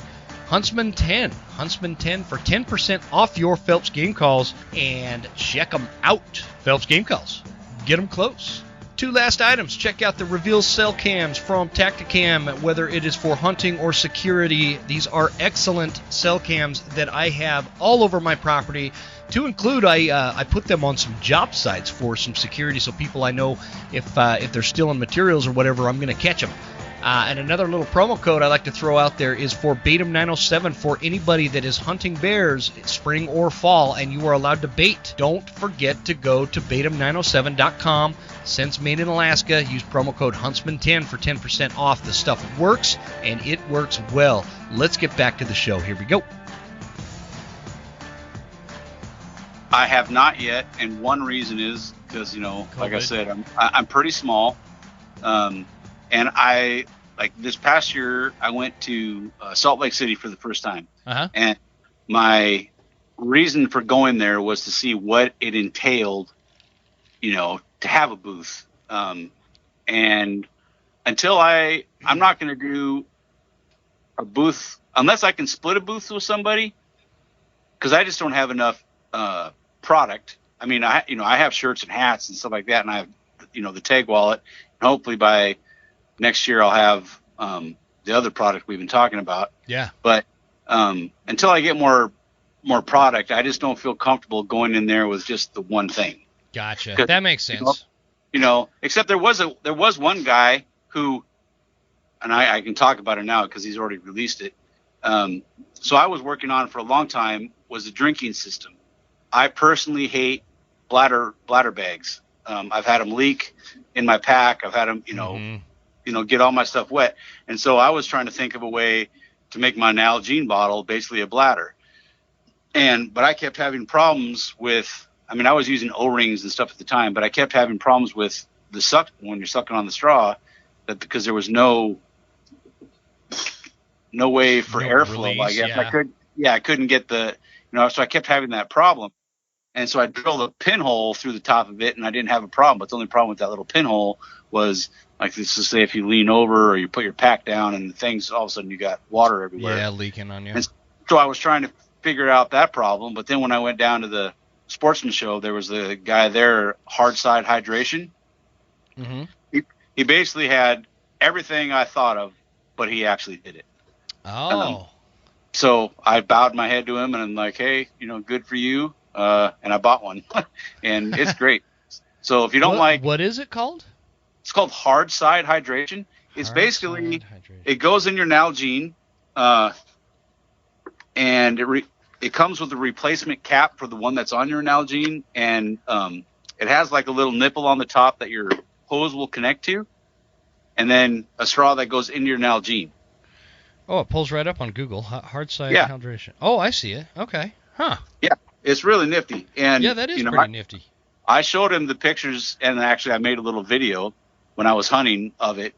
Huntsman 10. Huntsman 10 for 10% off your Phelps game calls, and check them out. Phelps game calls. Get them close. Two last items. Check out the Reveal cell cams from Tacticam, whether it is for hunting or security. These are excellent cell cams that I have all over my property. To include, I put them on some job sites for some security, so people I know if they're stealing materials or whatever, I'm going to catch them. And another little promo code I like to throw out there is for Batum907 for anybody that is hunting bears, spring or fall, and you are allowed to bait. Don't forget to go to Batum907.com. Since made in Alaska, use promo code Huntsman10 for 10% off. The stuff works, and it works well. Let's get back to the show. Here we go. I have not yet, and one reason is because, like I said, I'm pretty small. And I, like this past year, I went to Salt Lake City for the first time. And my reason for going there was to see what it entailed, to have a booth. And until I'm not going to do a booth unless I can split a booth with somebody, because I just don't have enough product. I mean, I have shirts and hats and stuff like that, and I have, the tag wallet. And hopefully by next year I'll have the other product we've been talking about. Yeah. But until I get more product, I just don't feel comfortable going in there with just the one thing. Gotcha. That makes sense. Except there was one guy who, and I can talk about it now because he's already released it. So I was working on for a long time was the drinking system. I personally hate bladder bags. I've had them leak in my pack. I've had them, get all my stuff wet. And so I was trying to think of a way to make my Nalgene bottle basically a bladder. But I kept having problems with, I was using O-rings and stuff at the time, but I kept having problems with the suck when you're sucking on the straw, that because there was no way for airflow, release, I guess. Yeah. I couldn't get the, so I kept having that problem. And so I drilled a pinhole through the top of it, and I didn't have a problem. But the only problem with that little pinhole was, like, let's just say if you lean over or you put your pack down and things, all of a sudden you got water everywhere. Yeah, leaking on you. And so I was trying to figure out that problem. But then when I went down to the Sportsman show, there was the guy there, Hard Side Hydration. Mm-hmm. He basically had everything I thought of, but he actually did it. Oh. So I bowed my head to him, and I'm like, hey, good for you. And I bought one, and it's great. So if you don't what is it called? It's called Hard Side Hydration. It's basically, it goes in your Nalgene, and it comes with a replacement cap for the one that's on your Nalgene, and it has like a little nipple on the top that your hose will connect to, and then a straw that goes into your Nalgene. Oh, it pulls right up on Google. Hard Side Hydration. Oh, I see it. Okay. Huh. Yeah. It's really nifty. And yeah, that is pretty nifty. I showed him the pictures, and actually I made a little video when I was hunting of it,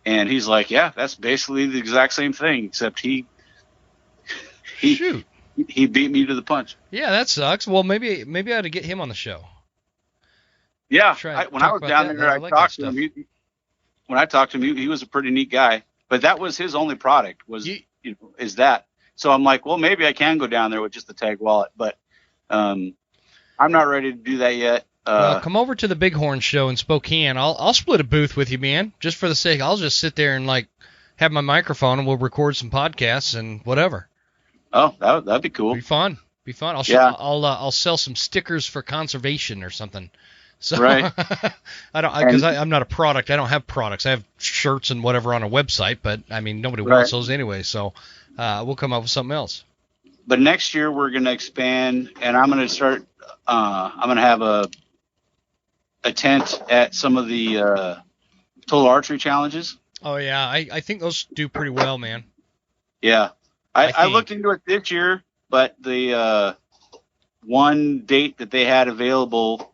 and he's like, yeah, that's basically the exact same thing, except he beat me to the punch. Yeah, that sucks. Well, maybe I ought to get him on the show. Yeah, when I was down there, I talked to him. When I talked to him, he was a pretty neat guy, but that was his only product is that. So I'm like, well, maybe I can go down there with just the tag wallet, but I'm not ready to do that yet. Well, come over to the Bighorn show in Spokane. I'll split a booth with you, man, just for the sake. I'll just sit there and have my microphone, and we'll record some podcasts and whatever. Oh, that'd be cool. Be fun. I'll sell some stickers for conservation or something. So right. I'm not a product. I don't have products. I have shirts and whatever on a website, but nobody wants those anyway. So we'll come up with something else. But next year we're going to expand, and I'm going to start. I'm going to have a tent at some of the total archery challenges. Oh yeah, I think those do pretty well, man. Yeah, I looked into it this year, but the one date that they had available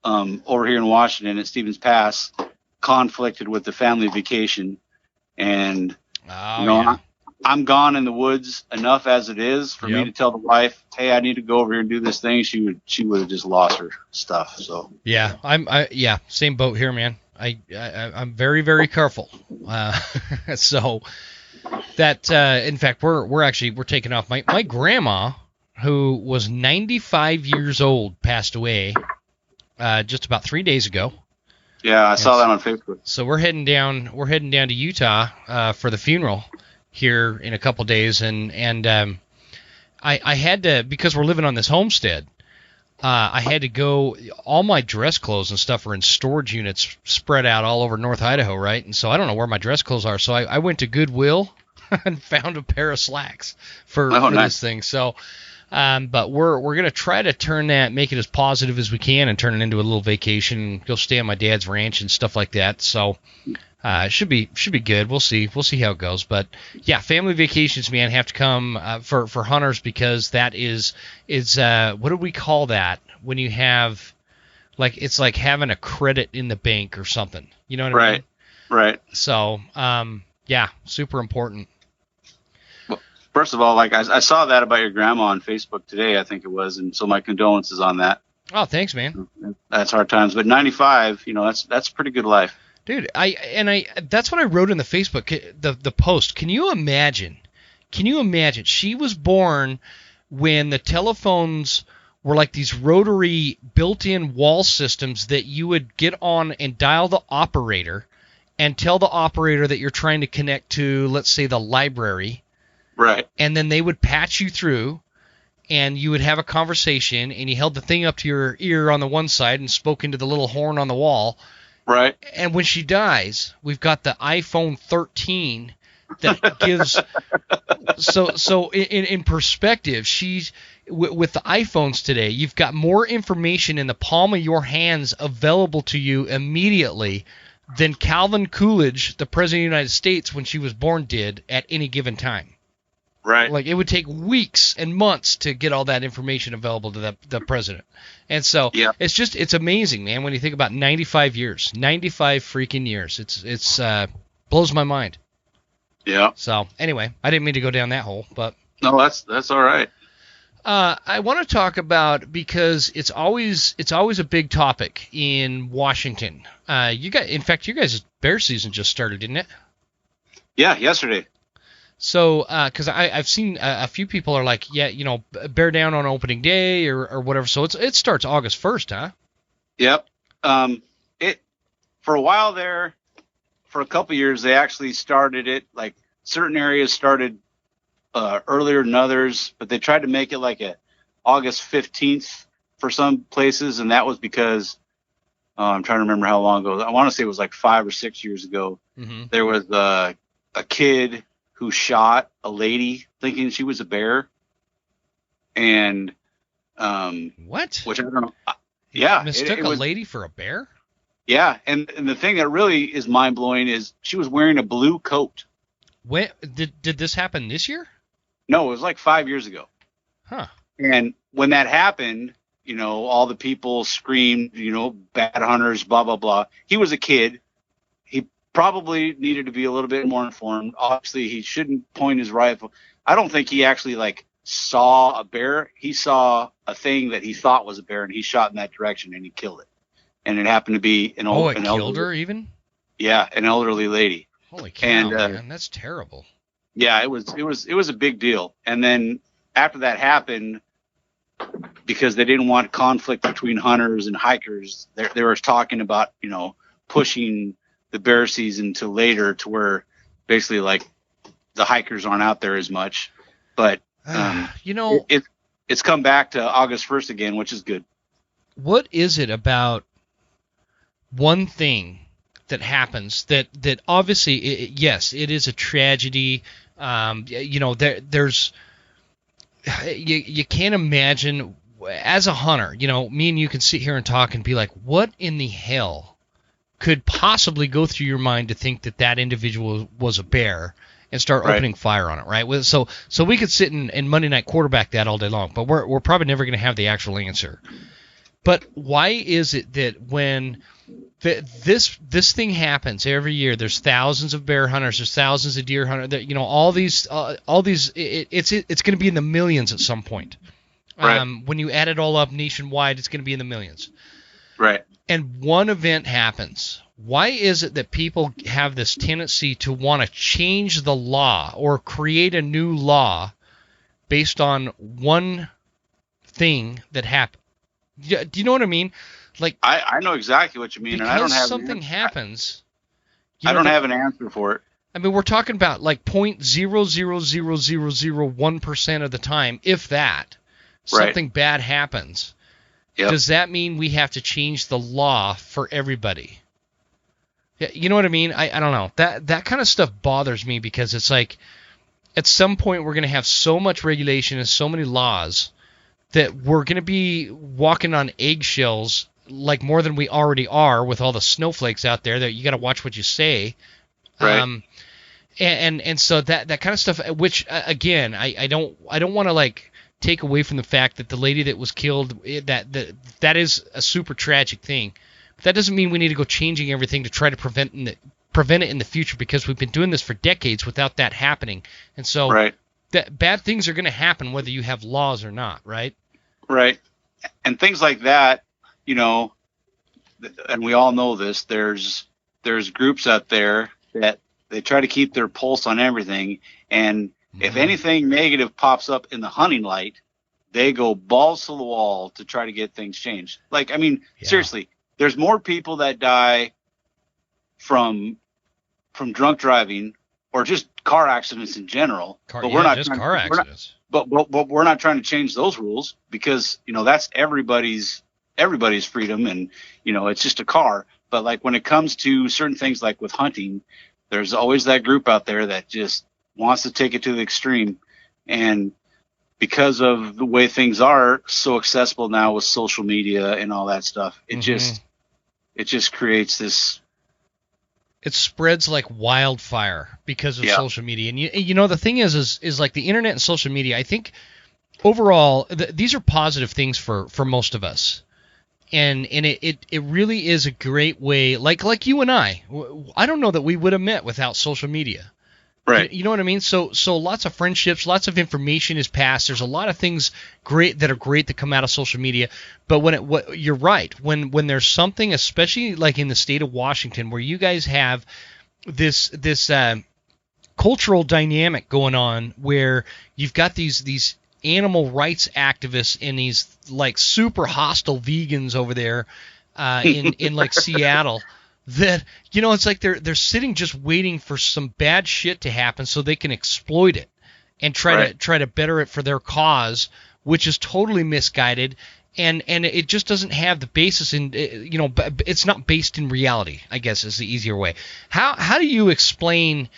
over here in Washington at Stevens Pass conflicted with the family vacation, and I'm gone in the woods enough as it is for me to tell the wife, hey, I need to go over here and do this thing. She would have just lost her stuff. So yeah, same boat here, man. I'm very, very careful. So that in fact we're taking off. My grandma, who was 95 years old, passed away just about 3 days ago. Yeah, I saw that on Facebook. So we're heading down to Utah for the funeral here in a couple days, and I had to, because we're living on this homestead. I had to go. All my dress clothes and stuff are in storage units spread out all over North Idaho, right? And so I don't know where my dress clothes are. So I went to Goodwill and found a pair of slacks for nice. this thing. So, but we're gonna try to make it as positive as we can, and turn it into a little vacation. Go stay on my dad's ranch and stuff like that. So. It should be good. We'll see how it goes. But yeah, family vacations, man, have to come for hunters, because that is what do we call that when you have, like, it's like having a credit in the bank or something. You know what I mean? Right. So yeah, super important. Well, first of all, like I saw that about your grandma on Facebook today, I think it was, and so my condolences on that. Oh, thanks, man. That's hard times, but 95, that's a pretty good life. Dude, that's what I wrote in the Facebook, the post. Can you imagine? She was born when the telephones were like these rotary built-in wall systems that you would get on and dial the operator and tell the operator that you're trying to connect to, let's say, the library. Right. And then they would patch you through, and you would have a conversation, and you held the thing up to your ear on the one side and spoke into the little horn on the wall. Right. And when she dies, we've got the iPhone 13 that gives. So in perspective, she's with the iPhones today. You've got more information in the palm of your hands available to you immediately than Calvin Coolidge, the president of the United States, when she was born, did at any given time. Right. Like, it would take weeks and months to get all that information available to the president. And so it's amazing, man, when you think about 95 freaking years. It's blows my mind. Yeah. So anyway, I didn't mean to go down that hole, but no, that's all right. I want to talk about, because it's always a big topic in Washington. You guys' bear season just started, didn't it? Yeah, yesterday. So, because I've seen a few people are like, yeah, bear down on opening day or whatever. So it starts August 1st, huh? Yep. It for a while there, for a couple years, they actually started it, like certain areas started earlier than others, but they tried to make it like a August 15th for some places, and that was because I'm trying to remember how long ago. I want to say it was like 5 or 6 years ago. Mm-hmm. There was a kid who shot a lady thinking she was a bear. And what? Which I don't know. Yeah. Mistook a lady for a bear? Yeah. And the thing that really is mind blowing is she was wearing a blue coat. When did this happen this year? No, it was like 5 years ago. Huh. And when that happened, all the people screamed, bad hunters, blah, blah, blah. He was a kid. Probably needed to be a little bit more informed. Obviously, he shouldn't point his rifle. I don't think he actually saw a bear. He saw a thing that he thought was a bear, and he shot in that direction, and he killed it. And it happened to be an killed her even? Yeah, an elderly lady. Holy cow, man, that's terrible. Yeah, it was a big deal. And then after that happened, because they didn't want conflict between hunters and hikers, they were talking about pushing the bear season to later, to where basically like the hikers aren't out there as much. But it's come back to August 1st again, which is good. What is it about one thing that happens that obviously yes, it is a tragedy. There's you can't imagine, as a hunter, me and you can sit here and talk and be like, what in the hell could possibly go through your mind to think that individual was a bear and start opening fire on it, right? So we could sit and Monday night quarterback that all day long, but we're probably never going to have the actual answer. But why is it that when this thing happens every year, there's thousands of bear hunters, there's thousands of deer hunters, all these it's going to be in the millions at some point. Right. When you add it all up nationwide, it's going to be in the millions. Right. and one event happens. Why is it that people have this tendency to want to change the law or create a new law based on one thing that happened? Do you know what I mean? Like, I know exactly what you mean, and I don't because have something happens. I don't have an answer for it. I mean, we're talking about like 0.00001% of the time, if that, something bad happens. Yep. Does that mean we have to change the law for everybody? Yeah, you know what I mean? I don't know. That kind of stuff bothers me because it's like at some point we're going to have so much regulation and so many laws that we're going to be walking on eggshells like more than we already are with all the snowflakes out there that you got to watch what you say. Right. And so that kind of stuff, which again, I don't want to like take away from the fact that the lady that was killed, that is a super tragic thing. But that doesn't mean we need to go changing everything to try to prevent it in the future, because we've been doing this for decades without that happening. And so that bad things are going to happen whether you have laws or not, right? Right. And things like that, you know, and we all know this, there's groups out there that they try to keep their pulse on everything, and if anything negative pops up in the hunting light, they go balls to the wall to try to get things changed. Like, I mean, seriously, there's more people that die from drunk driving or just car accidents in general. But we're not just car accidents. But we're not trying to change those rules, because, you know, that's everybody's freedom, and, you know, it's just a car. But like when it comes to certain things, like with hunting, there's always that group out there that just wants to take it to the extreme. And because of the way things are so accessible now with social media and all that stuff, it just creates this. It spreads like wildfire because of social media. And you know, the thing is like the internet and social media, I think overall, these are positive things for most of us. And it really is a great way, like you and I don't know that we would have met without social media. Right. You know what I mean? So lots of friendships, lots of information is passed. There's a lot of things that come out of social media. But you're right. When there's something, especially like in the state of Washington, where you guys have this cultural dynamic going on, where you've got these animal rights activists and these like super hostile vegans over there in like Seattle, that, you know, it's like they're sitting just waiting for some bad shit to happen so they can exploit it and try to better it for their cause, which is totally misguided, and it just doesn't have the basis in, you know, it's not based in reality, I guess is the easier way. How do you explain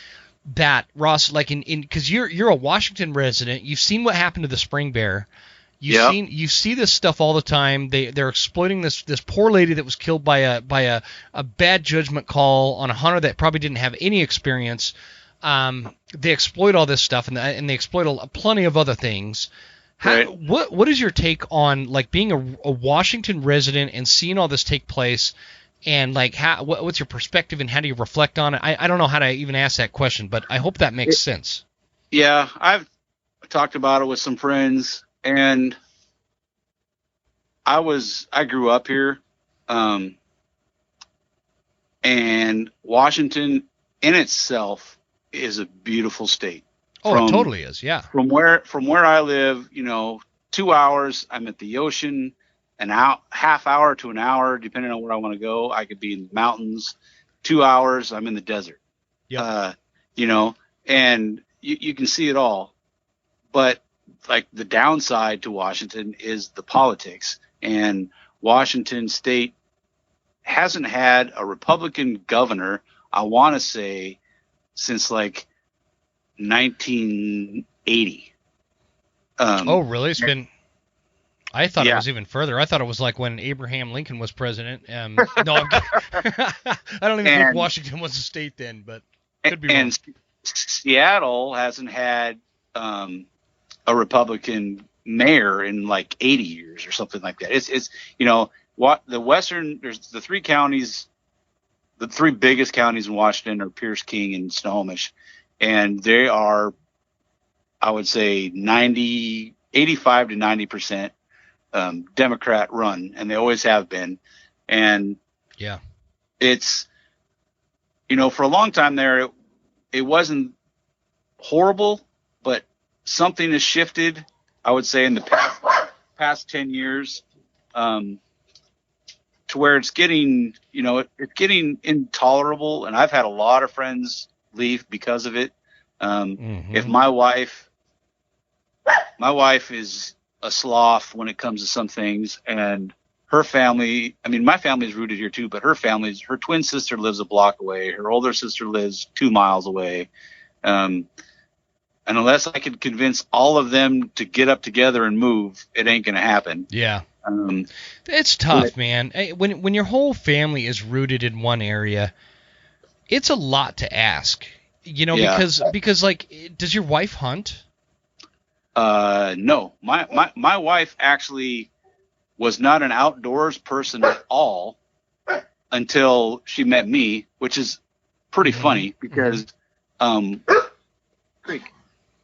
that, Ross? Like because you're a Washington resident, you've seen what happened to the spring bear. You see this stuff all the time. They're exploiting this poor lady that was killed by a bad judgment call on a hunter that probably didn't have any experience. They exploit all this stuff, and they exploit plenty of other things. What is your take on like being a Washington resident and seeing all this take place, and like what's your perspective and how do you reflect on it? I don't know how to even ask that question, but I hope that makes sense. Yeah, I've talked about it with some friends. And I grew up here, and Washington in itself is a beautiful state. Oh, it totally is. Yeah. From where I live, you know, 2 hours, I'm at the ocean, half hour to an hour, depending on where I want to go. I could be in the mountains. 2 hours, I'm in the desert. Yeah. You know, and you can see it all, but like the downside to Washington is the politics, and Washington state hasn't had a Republican governor, I want to say, since like 1980. Oh, really? It's been. I thought it was even further. I thought it was like when Abraham Lincoln was president. No, I don't even think Washington was a state then, but could be wrong. And Seattle hasn't had a Republican mayor in like 80 years or something like that. It's you know, what there's the three counties, the three biggest counties in Washington are Pierce, King, and Snohomish, and they are, I would say, 85 to 90% Democrat run, and they always have been. And yeah, it's, for a long time there, it wasn't horrible, but something has shifted, I would say, in the past 10 years, to where it's getting, it's getting intolerable. And I've had a lot of friends leave because of it. If my wife is a sloth when it comes to some things, and her family, I mean, my family is rooted here too, but her twin sister lives a block away. Her older sister lives 2 miles away. And unless I could convince all of them to get up together and move, it ain't going to happen. Yeah. It's tough, man. When your whole family is rooted in one area, it's a lot to ask. Because like, does your wife hunt? No. My wife actually was not an outdoors person at all until she met me, which is pretty funny because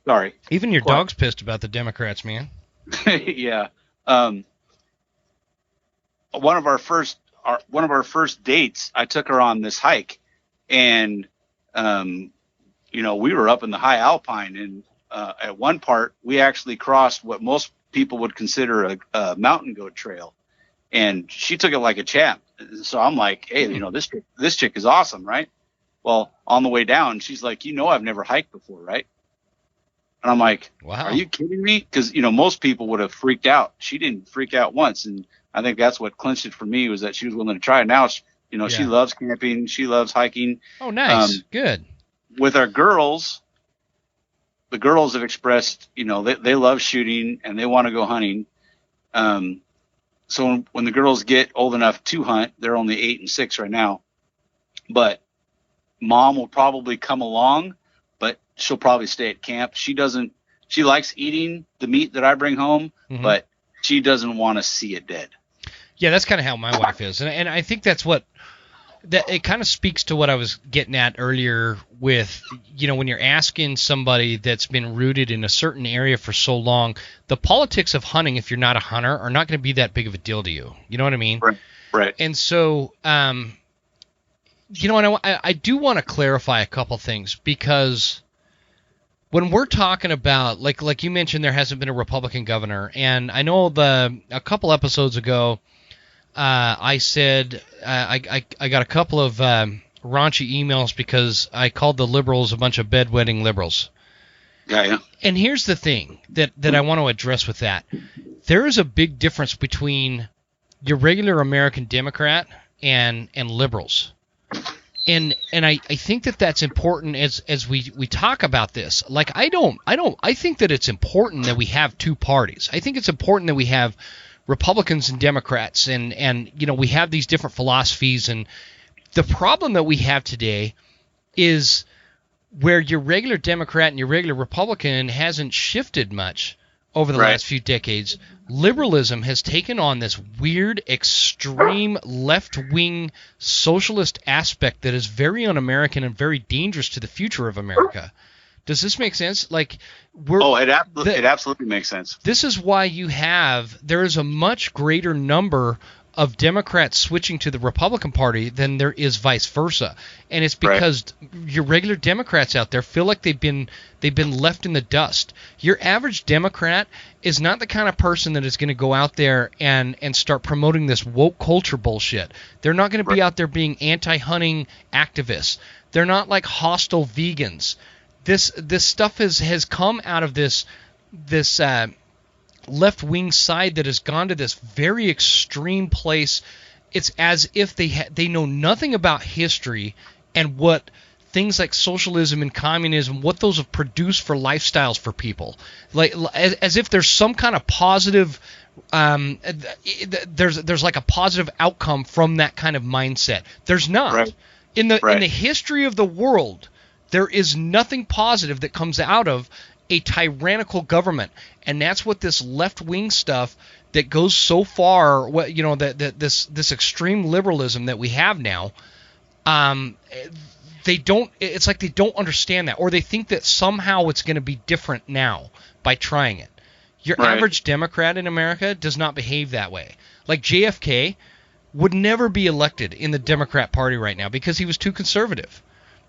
sorry. Even your dog's pissed about the Democrats, man. Yeah. One of our first dates, I took her on this hike, and we were up in the high alpine, and at one part we actually crossed what most people would consider a mountain goat trail, and she took it like a champ. So I'm like, hey, this chick is awesome, right? Well, on the way down, she's like, I've never hiked before, right? And I'm like, wow, are you kidding me? Because most people would have freaked out. She didn't freak out once, and I think that's what clinched it for me, was that she was willing to try it. Now, she loves camping, she loves hiking. Oh, nice, good. With our girls, the girls have expressed, they love shooting and they want to go hunting. So when the girls get old enough to hunt, they're only 8 and 6 right now. But mom will probably come along, but she'll probably stay at camp. She likes eating the meat that I bring home, but she doesn't want to see it dead. Yeah, that's kind of how my wife is. And I think that it kind of speaks to what I was getting at earlier with, when you're asking somebody that's been rooted in a certain area for so long, the politics of hunting, if you're not a hunter, are not going to be that big of a deal to you. You know what I mean? Right. And so, and I do want to clarify a couple things, because when we're talking about, like you mentioned, there hasn't been a Republican governor, and I know a couple episodes ago, I said I got a couple of raunchy emails because I called the liberals a bunch of bedwetting liberals. Yeah. And here's the thing that I want to address with that. There is a big difference between your regular American Democrat and liberals. And I think that's important as we talk about this. Like, I think that it's important that we have two parties. I think it's important that we have Republicans and Democrats, and we have these different philosophies. And the problem that we have today is where your regular Democrat and your regular Republican hasn't shifted much over the last few decades. Liberalism has taken on this weird, extreme, left-wing socialist aspect that is very un-American and very dangerous to the future of America. Does this make sense? Like, it absolutely makes sense. This is why there is a much greater number of Democrats switching to the Republican Party than there is vice versa, and it's because your regular Democrats out there feel like they've been left in the dust. Your average Democrat is not the kind of person that is going to go out there and start promoting this woke culture bullshit. They're not going to be out there being anti-hunting activists. They're not like hostile vegans. This stuff has come out of this left-wing side that has gone to this very extreme place. It's as if they know nothing about history and what things like socialism and communism, what those have produced for lifestyles for people. Like, as if there's some kind of positive there's like a positive outcome from that kind of mindset. There's not. In the history of the world, there is nothing positive that comes out of a tyrannical government, and that's what this left-wing stuff that goes so far, this extreme liberalism that we have now, it's like they don't understand that, or they think that somehow it's going to be different now by trying it. Your average Democrat in America does not behave that way. Like JFK would never be elected in the Democrat Party right now because he was too conservative.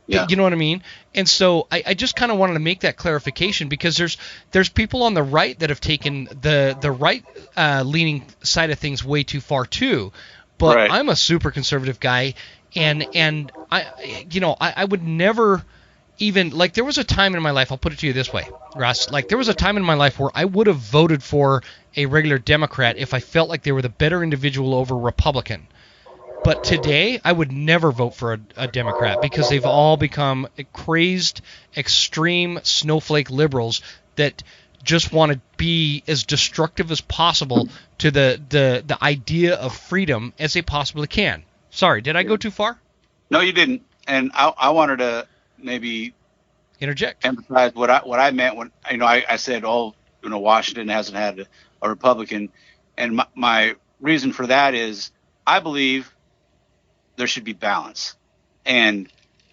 Yeah. You know what I mean? And so I just kind of wanted to make that clarification because there's people on the right that have taken the right leaning side of things way too far too. But Right. I'm a super conservative guy, and I would never even, like, there was a time in my life, I'll put it to you this way, Russ, like there was a time in my life where I would have voted for a regular Democrat if I felt like they were the better individual over Republican. But today, I would never vote for a Democrat because they've all become crazed, extreme snowflake liberals that just want to be as destructive as possible to the idea of freedom as they possibly can. Sorry, did I go too far? No, you didn't. And I wanted to maybe Interject. emphasize what I meant when I said, Washington hasn't had a Republican, and my reason for that is I believe there should be balance, and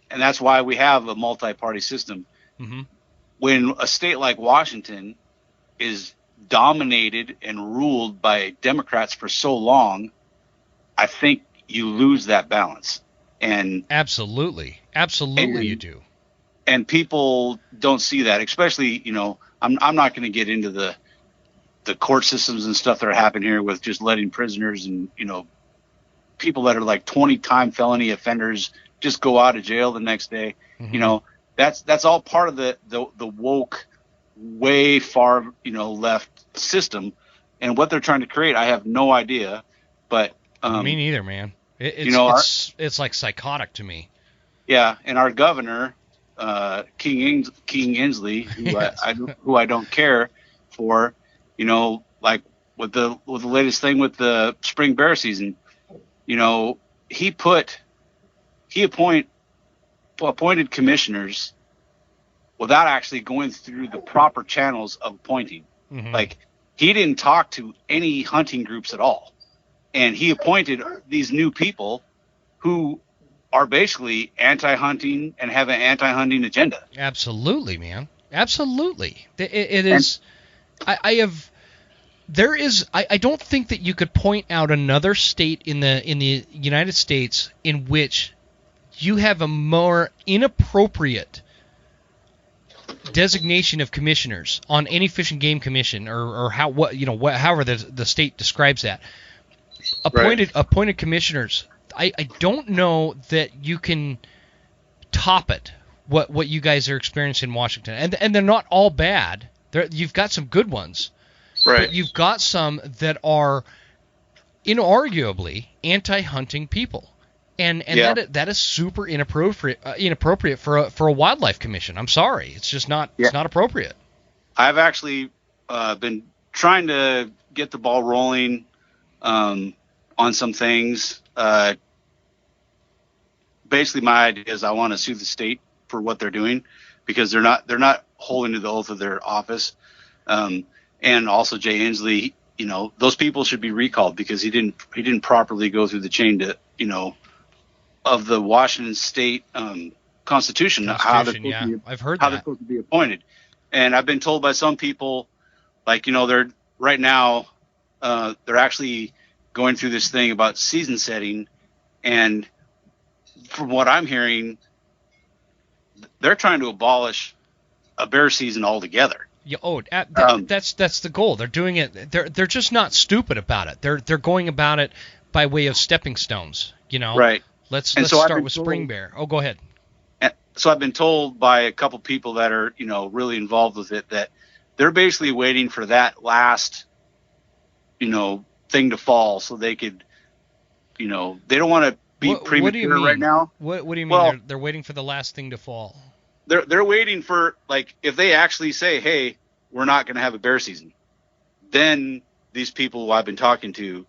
that's why we have a multi-party system. Mm-hmm. When a state like Washington is dominated and ruled by Democrats for so long, I think you lose that balance. And Absolutely, you do. And people don't see that, especially, I'm not going to get into the court systems and stuff that are happening here with just letting prisoners and, people that are like 20-time felony offenders just go out of jail the next day. Mm-hmm. That's all part of the woke, way far, left system. And what they're trying to create, I have no idea. But me neither, man. It's like psychotic to me. Yeah, and our governor, King Inslee, who I don't care for, like with the latest thing with the spring bear season, he appointed commissioners without actually going through the proper channels of appointing. Mm-hmm. Like, he didn't talk to any hunting groups at all, and he appointed these new people who are basically anti-hunting and have an anti-hunting agenda. Absolutely, man. Absolutely. It is. I don't think that you could point out another state in the United States in which you have a more inappropriate designation of commissioners on any Fish and Game Commission or however the state describes that. Appointed commissioners. I don't know that you can top it. What you guys are experiencing in Washington, and they're not all bad. You've got some good ones. Right. But you've got some that are inarguably anti-hunting people, and that is super inappropriate for a wildlife commission. I'm sorry, it's just not. Yeah. It's not appropriate. I've actually been trying to get the ball rolling on some things. Basically, my idea is I want to sue the state for what they're doing because they're not holding to the oath of their office. And also Jay Inslee, those people should be recalled because he didn't properly go through the chain to, of the Washington State Constitution how they're supposed to be appointed. And I've been told by some people, like, they're right now, they're actually going through this thing about season setting. And from what I'm hearing, they're trying to abolish a bear season altogether. Yeah, that's the goal. They're doing it. They're just not stupid about it. They're going about it by way of stepping stones. Right. Let's start with spring bear. Oh, go ahead. So I've been told by a couple people that are really involved with it that they're basically waiting for that last thing to fall so they could they don't want to be premature right now. What do you mean? Well, they're waiting for the last thing to fall. They're waiting for, like, if they actually say, hey, we're not going to have a bear season, then these people who I've been talking to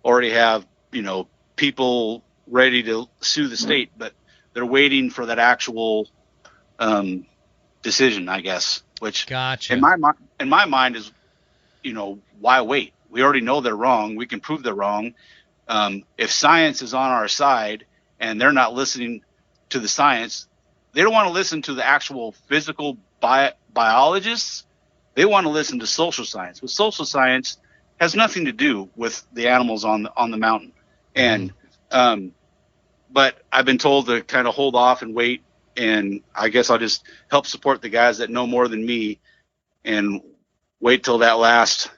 already have, people ready to sue the state, but they're waiting for that actual decision, I guess, which gotcha. in my mind is, why wait? We already know they're wrong. We can prove they're wrong. If science is on our side and they're not listening to the science, they don't want to listen to the actual physical biologists. They want to listen to social science. But social science has nothing to do with the animals on the mountain. And but I've been told to kind of hold off and wait, and I guess I'll just help support the guys that know more than me and wait till that last.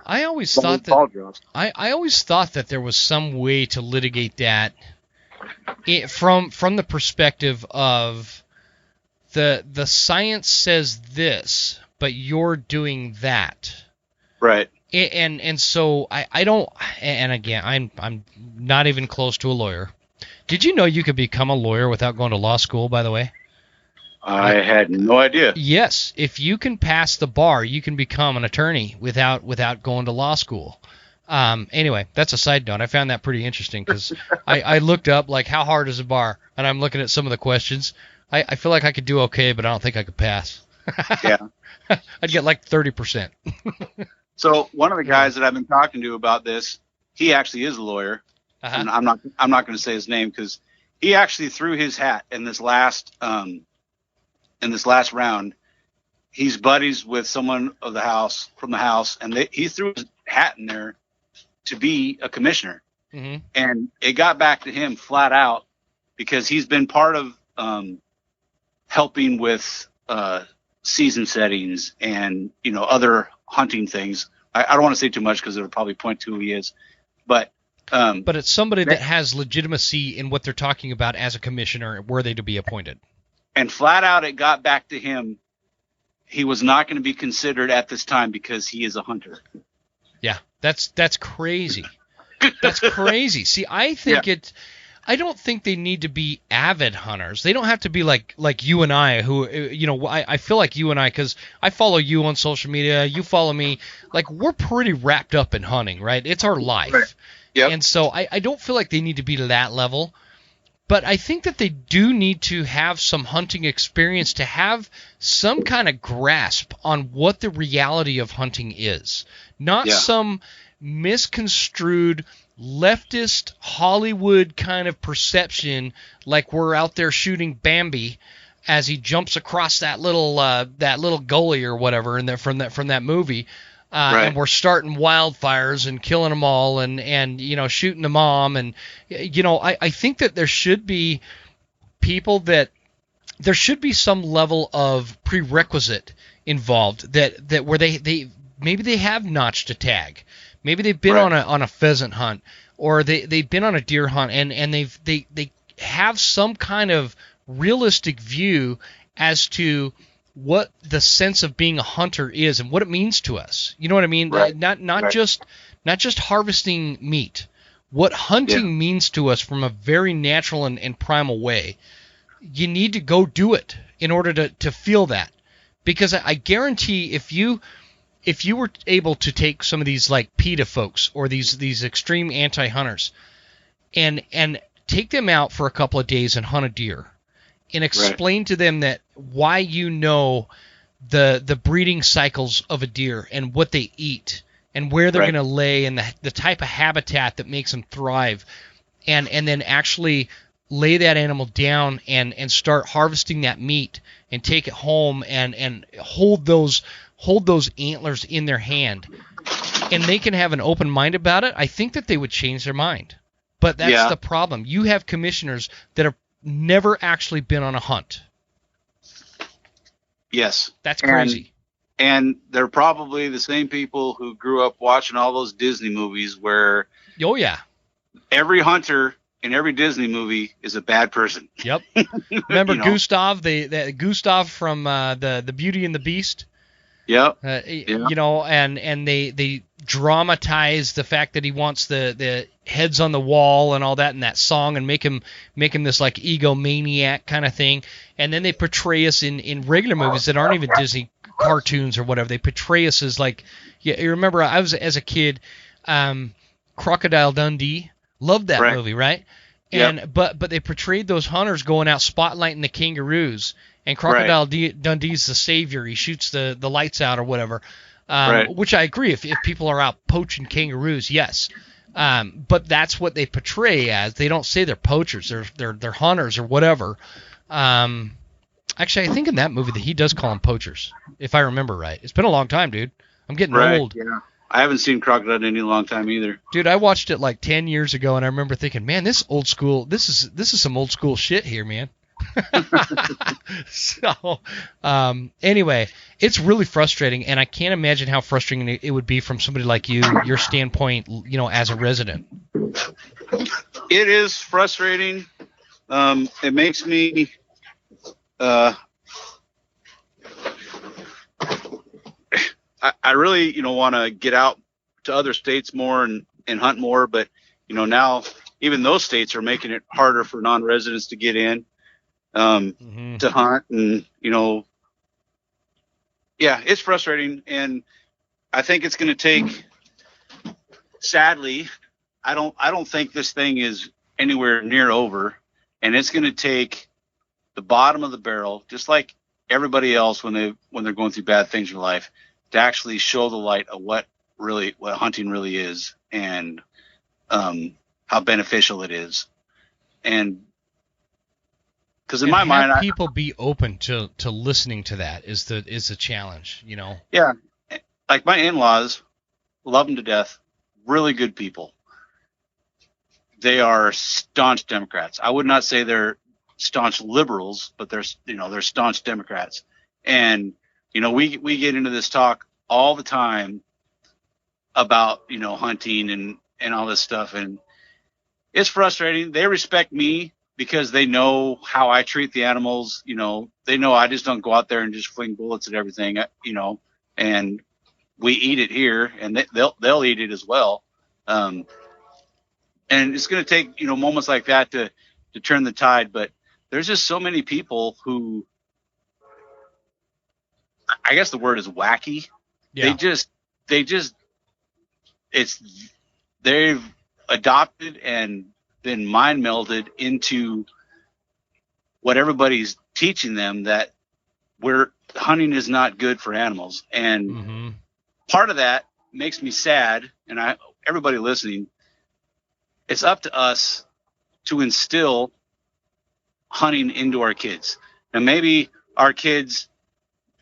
I always thought that there was some way to litigate that from the perspective of the science says this, but you're doing that. Right. And so I don't, and again, I'm not even close to a lawyer. Did you know you could become a lawyer without going to law school, by the way? I had no idea. Yes, if you can pass the bar, you can become an attorney without going to law school. Anyway, that's a side note. I found that pretty interesting because I looked up, like, how hard is a bar? And I'm looking at some of the questions. I feel like I could do okay, but I don't think I could pass. Yeah. I'd get like 30%. So one of the guys that I've been talking to about this, he actually is a lawyer. Uh-huh. And I'm not going to say his name because he actually threw his hat in this last round. He's buddies with someone from the house, and he threw his hat in there to be a commissioner. Mm-hmm. And it got back to him flat out because he's been part of helping with season settings and other hunting things. I don't want to say too much because it'll probably point to who he is, but it's somebody that has legitimacy in what they're talking about as a commissioner, were they to be appointed. And flat out, it got back to him. He was not going to be considered at this time because he is a hunter. Yeah, that's crazy. That's crazy. See, I think I don't think they need to be avid hunters. They don't have to be like you and I, who, I feel like you and I, because I follow you on social media, you follow me, like, we're pretty wrapped up in hunting, right? It's our life. Right. Yep. And so I don't feel like they need to be to that level. But I think that they do need to have some hunting experience to have some kind of grasp on what the reality of hunting is. Not some misconstrued leftist Hollywood kind of perception, like we're out there shooting Bambi as he jumps across that little gully or whatever from that movie. Right. And we're starting wildfires and killing them all and shooting the mom. And, I think that there should be there should be some level of prerequisite involved that where they maybe they have notched a tag. Maybe they've been on a pheasant hunt, or they've been on a deer hunt, and they have some kind of realistic view as to what the sense of being a hunter is and what it means to us. You know what I mean? Right. Not just harvesting meat. What hunting means to us from a very natural and primal way. You need to go do it in order to feel that. Because I guarantee if you were able to take some of these like PETA folks or these extreme anti-hunters and take them out for a couple of days and hunt a deer, and explain to them that why the breeding cycles of a deer and what they eat and where they're going to lay and the type of habitat that makes them thrive, and then actually lay that animal down and start harvesting that meat and take it home and hold those antlers in their hand, and they can have an open mind about it, I think that they would change their mind. But that's the problem. You have commissioners that are never actually been on a hunt. Yes. That's crazy. And they're probably the same people who grew up watching all those Disney movies where every hunter in every Disney movie is a bad person. Yep. Remember Gustav, Gustav from the Beauty and the Beast? Yep. And they dramatize the fact that he wants the heads on the wall and all that in that song, and make him this like egomaniac kind of thing. And then they portray us in regular movies that aren't even Disney cartoons or whatever. They portray us as like, you remember I was as a kid, Crocodile Dundee, loved that movie, right? And but they portrayed those hunters going out spotlighting the kangaroos. And Crocodile Dundee's the savior. He shoots the lights out or whatever, which I agree. If people are out poaching kangaroos, yes. But that's what they portray as. They don't say they're poachers. They're hunters or whatever. Actually, I think in that movie that he does call them poachers, if I remember right. It's been a long time, dude. I'm getting old. Yeah. I haven't seen crocodile in any long time either. Dude, I watched it like 10 years ago, and I remember thinking, man, this is some old school shit here, man. So, anyway, it's really frustrating, and I can't imagine how frustrating it would be from somebody like you, your standpoint, as a resident. It is frustrating. It makes me, I really, want to get out to other states more and hunt more, but, now even those states are making it harder for non-residents to get in, to hunt. And, yeah, it's frustrating. And I think it's going to take, sadly, I don't think this thing is anywhere near over, and it's going to take the bottom of the barrel, just like everybody else when they're going through bad things in life, to actually show the light of what hunting really is, and how beneficial it is. And because in my mind, people be open to listening to that is the challenge, Yeah, like my in-laws, love them to death, really good people. They are staunch Democrats. I would not say they're staunch liberals, but they're staunch Democrats. And we get into this talk all the time about hunting and all this stuff, and it's frustrating. They respect me because they know how I treat the animals. They know I just don't go out there and just fling bullets at everything. And we eat it here, and they'll eat it as well. And it's going to take moments like that to turn the tide. But there's just so many people who, I guess the word is wacky. Yeah. They've adopted and been mind melded into what everybody's teaching them, that hunting is not good for animals. And part of that makes me sad. And everybody listening, it's up to us to instill hunting into our kids. And maybe our kids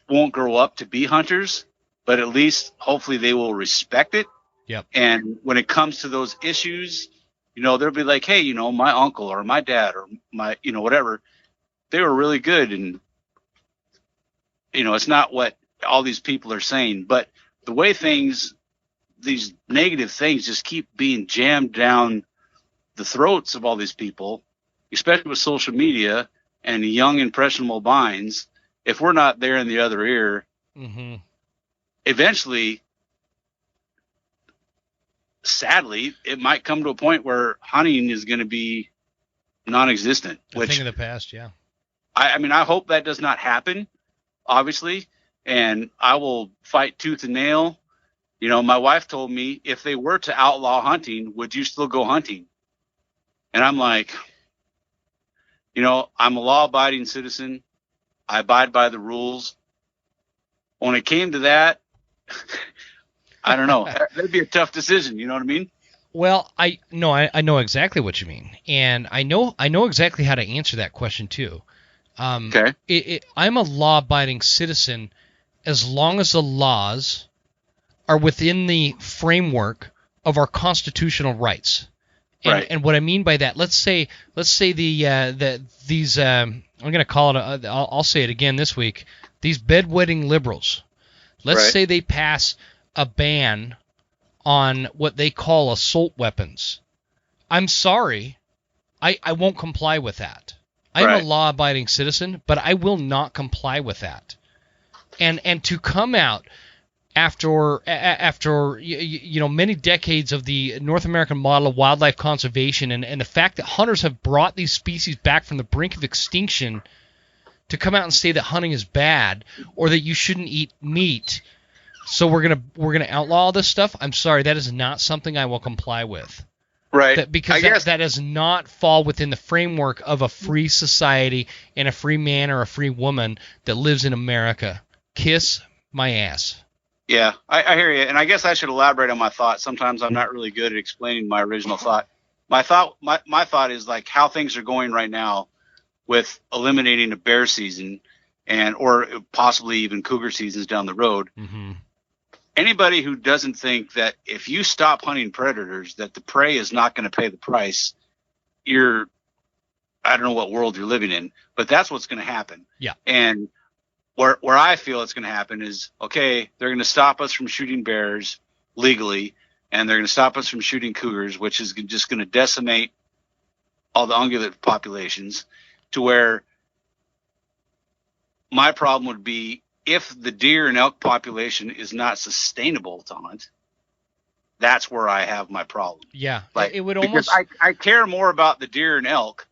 won't grow up to be hunters, but at least hopefully they will respect it. Yep. And when it comes to those issues, they'll be like, hey, my uncle or my dad or my, whatever, they were really good. And, it's not what all these people are saying, but the way these negative things just keep being jammed down the throats of all these people, especially with social media and young impressionable minds, if we're not there in the other ear, eventually, sadly, it might come to a point where hunting is going to be non-existent. A thing of the past, yeah. I hope that does not happen, obviously, and I will fight tooth and nail. My wife told me, if they were to outlaw hunting, would you still go hunting? And I'm like, I'm a law-abiding citizen. I abide by the rules. When it came to that, I don't know. That'd be a tough decision. You know what I mean? Well, I know exactly what you mean, and I know exactly how to answer that question too. Okay. I'm a law-abiding citizen as long as the laws are within the framework of our constitutional rights. And, right. And what I mean by that, let's say these I'm going to call it I'll say it again this week. These bedwetting liberals. Let's say they pass a ban on what they call assault weapons. I'm sorry, I won't comply with that. I'm a law-abiding citizen, but I will not comply with that. And to come out after many decades of the North American model of wildlife conservation and the fact that hunters have brought these species back from the brink of extinction, to come out and say that hunting is bad or that you shouldn't eat meat, so we're gonna outlaw all this stuff. I'm sorry, that is not something I will comply with. Right. Because that does not fall within the framework of a free society and a free man or a free woman that lives in America. Kiss my ass. Yeah, I hear you, and I guess I should elaborate on my thought. Sometimes I'm not really good at explaining my original thought. My thought is like how things are going right now with eliminating a bear season or possibly even cougar seasons down the road. anybody who doesn't think that if you stop hunting predators, that the prey is not going to pay the price, I don't know what world you're living in, but that's what's going to happen. Yeah. And where I feel it's going to happen is, okay, they're going to stop us from shooting bears legally, and they're going to stop us from shooting cougars, which is just going to decimate all the ungulate populations, to where my problem would be if the deer and elk population is not sustainable to hunt. That's where I have my problem. Yeah, like, it would because almost. I care more about the deer and elk,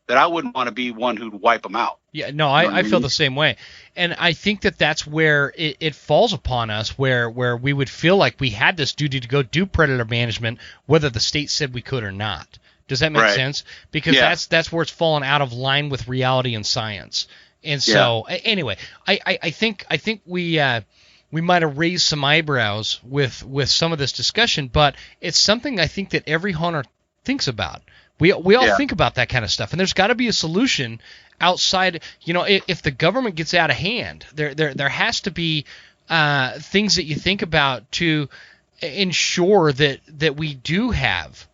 that I wouldn't want to be one who'd wipe them out. Yeah, no, I feel the same way, and I think that's where it falls upon us, where we would feel like we had this duty to go do predator management, whether the state said we could or not. Does that make sense? Because that's where it's fallen out of line with reality and science. And so anyway, I think we might have raised some eyebrows with some of this discussion, but it's something I think that every hunter thinks about. We all think about that kind of stuff, and there's got to be a solution outside. If the government gets out of hand, there has to be things that you think about to ensure that we do have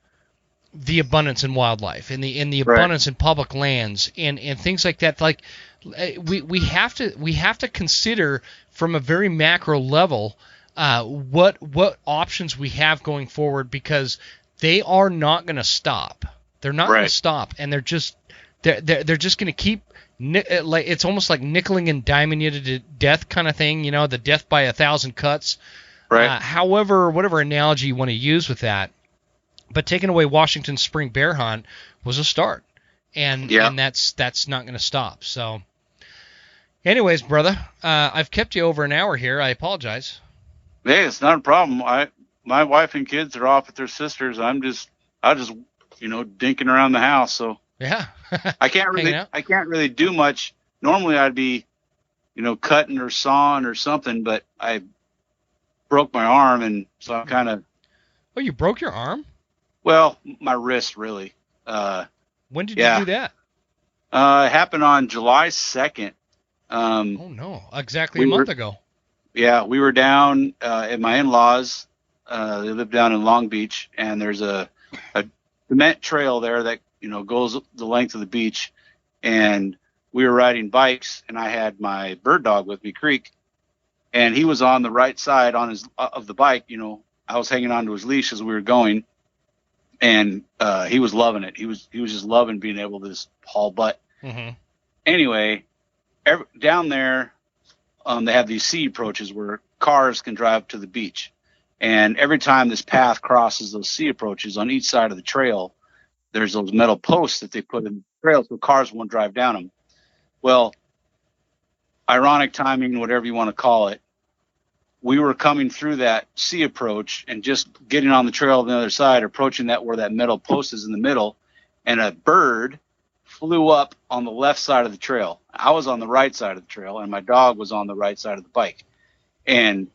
the abundance in wildlife and the abundance in public lands and things like that. Like we have to consider from a very macro level what options we have going forward, because they are not going to stop. They're not going to stop, and they're just going to keep like it's almost like nickeling and diming you to death kind of thing. The death by 1,000 cuts. Right. However, whatever analogy you want to use with that, but taking away Washington's spring bear hunt was a start, and that's not going to stop. So, anyways, brother, I've kept you over an hour here. I apologize. Hey, it's not a problem. My wife and kids are off at their sisters. I just dinking around the house. So yeah, I can't really do much. Normally I'd be, cutting or sawing or something, but I broke my arm, and so I'm kind of. Oh, you broke your arm? Well, my wrist really. When did you do that? It happened on July 2nd. Oh no, exactly a month ago. Yeah, we were down at my in-laws. They live down in Long Beach, and there's a cement trail there that goes the length of the beach, and we were riding bikes, and I had my bird dog with me, Creek, and he was on the right side of the bike. I was hanging onto his leash as we were going, and he was loving it. He was just loving being able to just haul butt. Mm-hmm. Anyway, down there, they have these sea approaches where cars can drive to the beach. And every time this path crosses those sea approaches, on each side of the trail, there's those metal posts that they put in the trail so cars won't drive down them. Well, ironic timing, whatever you want to call it, we were coming through that sea approach and just getting on the trail on the other side, approaching that where that metal post is in the middle, and a bird flew up on the left side of the trail. I was on the right side of the trail, and my dog was on the right side of the bike. And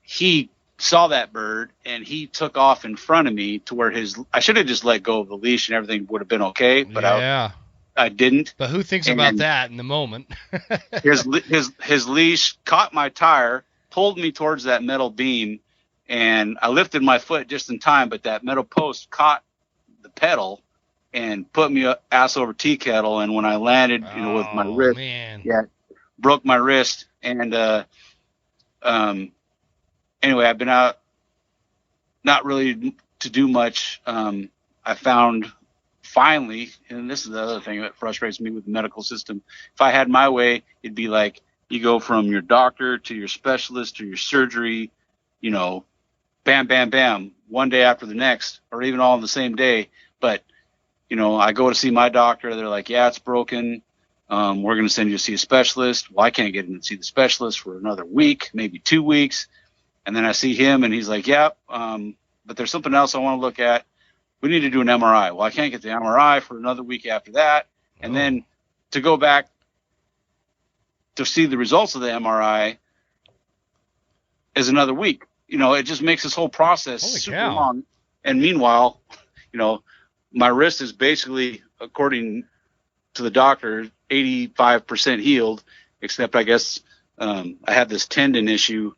he saw that bird, and he took off in front of me to where I should have just let go of the leash and everything would have been okay, but I didn't. But who thinks about that in the moment? his leash caught my tire, pulled me towards that metal beam, and I lifted my foot just in time, but that metal post caught the pedal and put me ass over tea kettle, and when I landed, with my wrist, broke my wrist, and anyway, I've been out, not really to do much. I found finally, and this is the other thing that frustrates me with the medical system. If I had my way, it'd be like you go from your doctor to your specialist to your surgery, bam, bam, bam, one day after the next, or even all in the same day. But, I go to see my doctor. They're like, yeah, it's broken. We're going to send you to see a specialist. Well, I can't get in to see the specialist for another week, maybe 2 weeks. And then I see him, and he's like, yeah, but there's something else I want to look at. We need to do an MRI. Well, I can't get the MRI for another week after that. And then to go back to see the results of the MRI is another week. It just makes this whole process super long. And meanwhile, my wrist is basically, according to the doctor, 85% healed, except I guess I had this tendon issue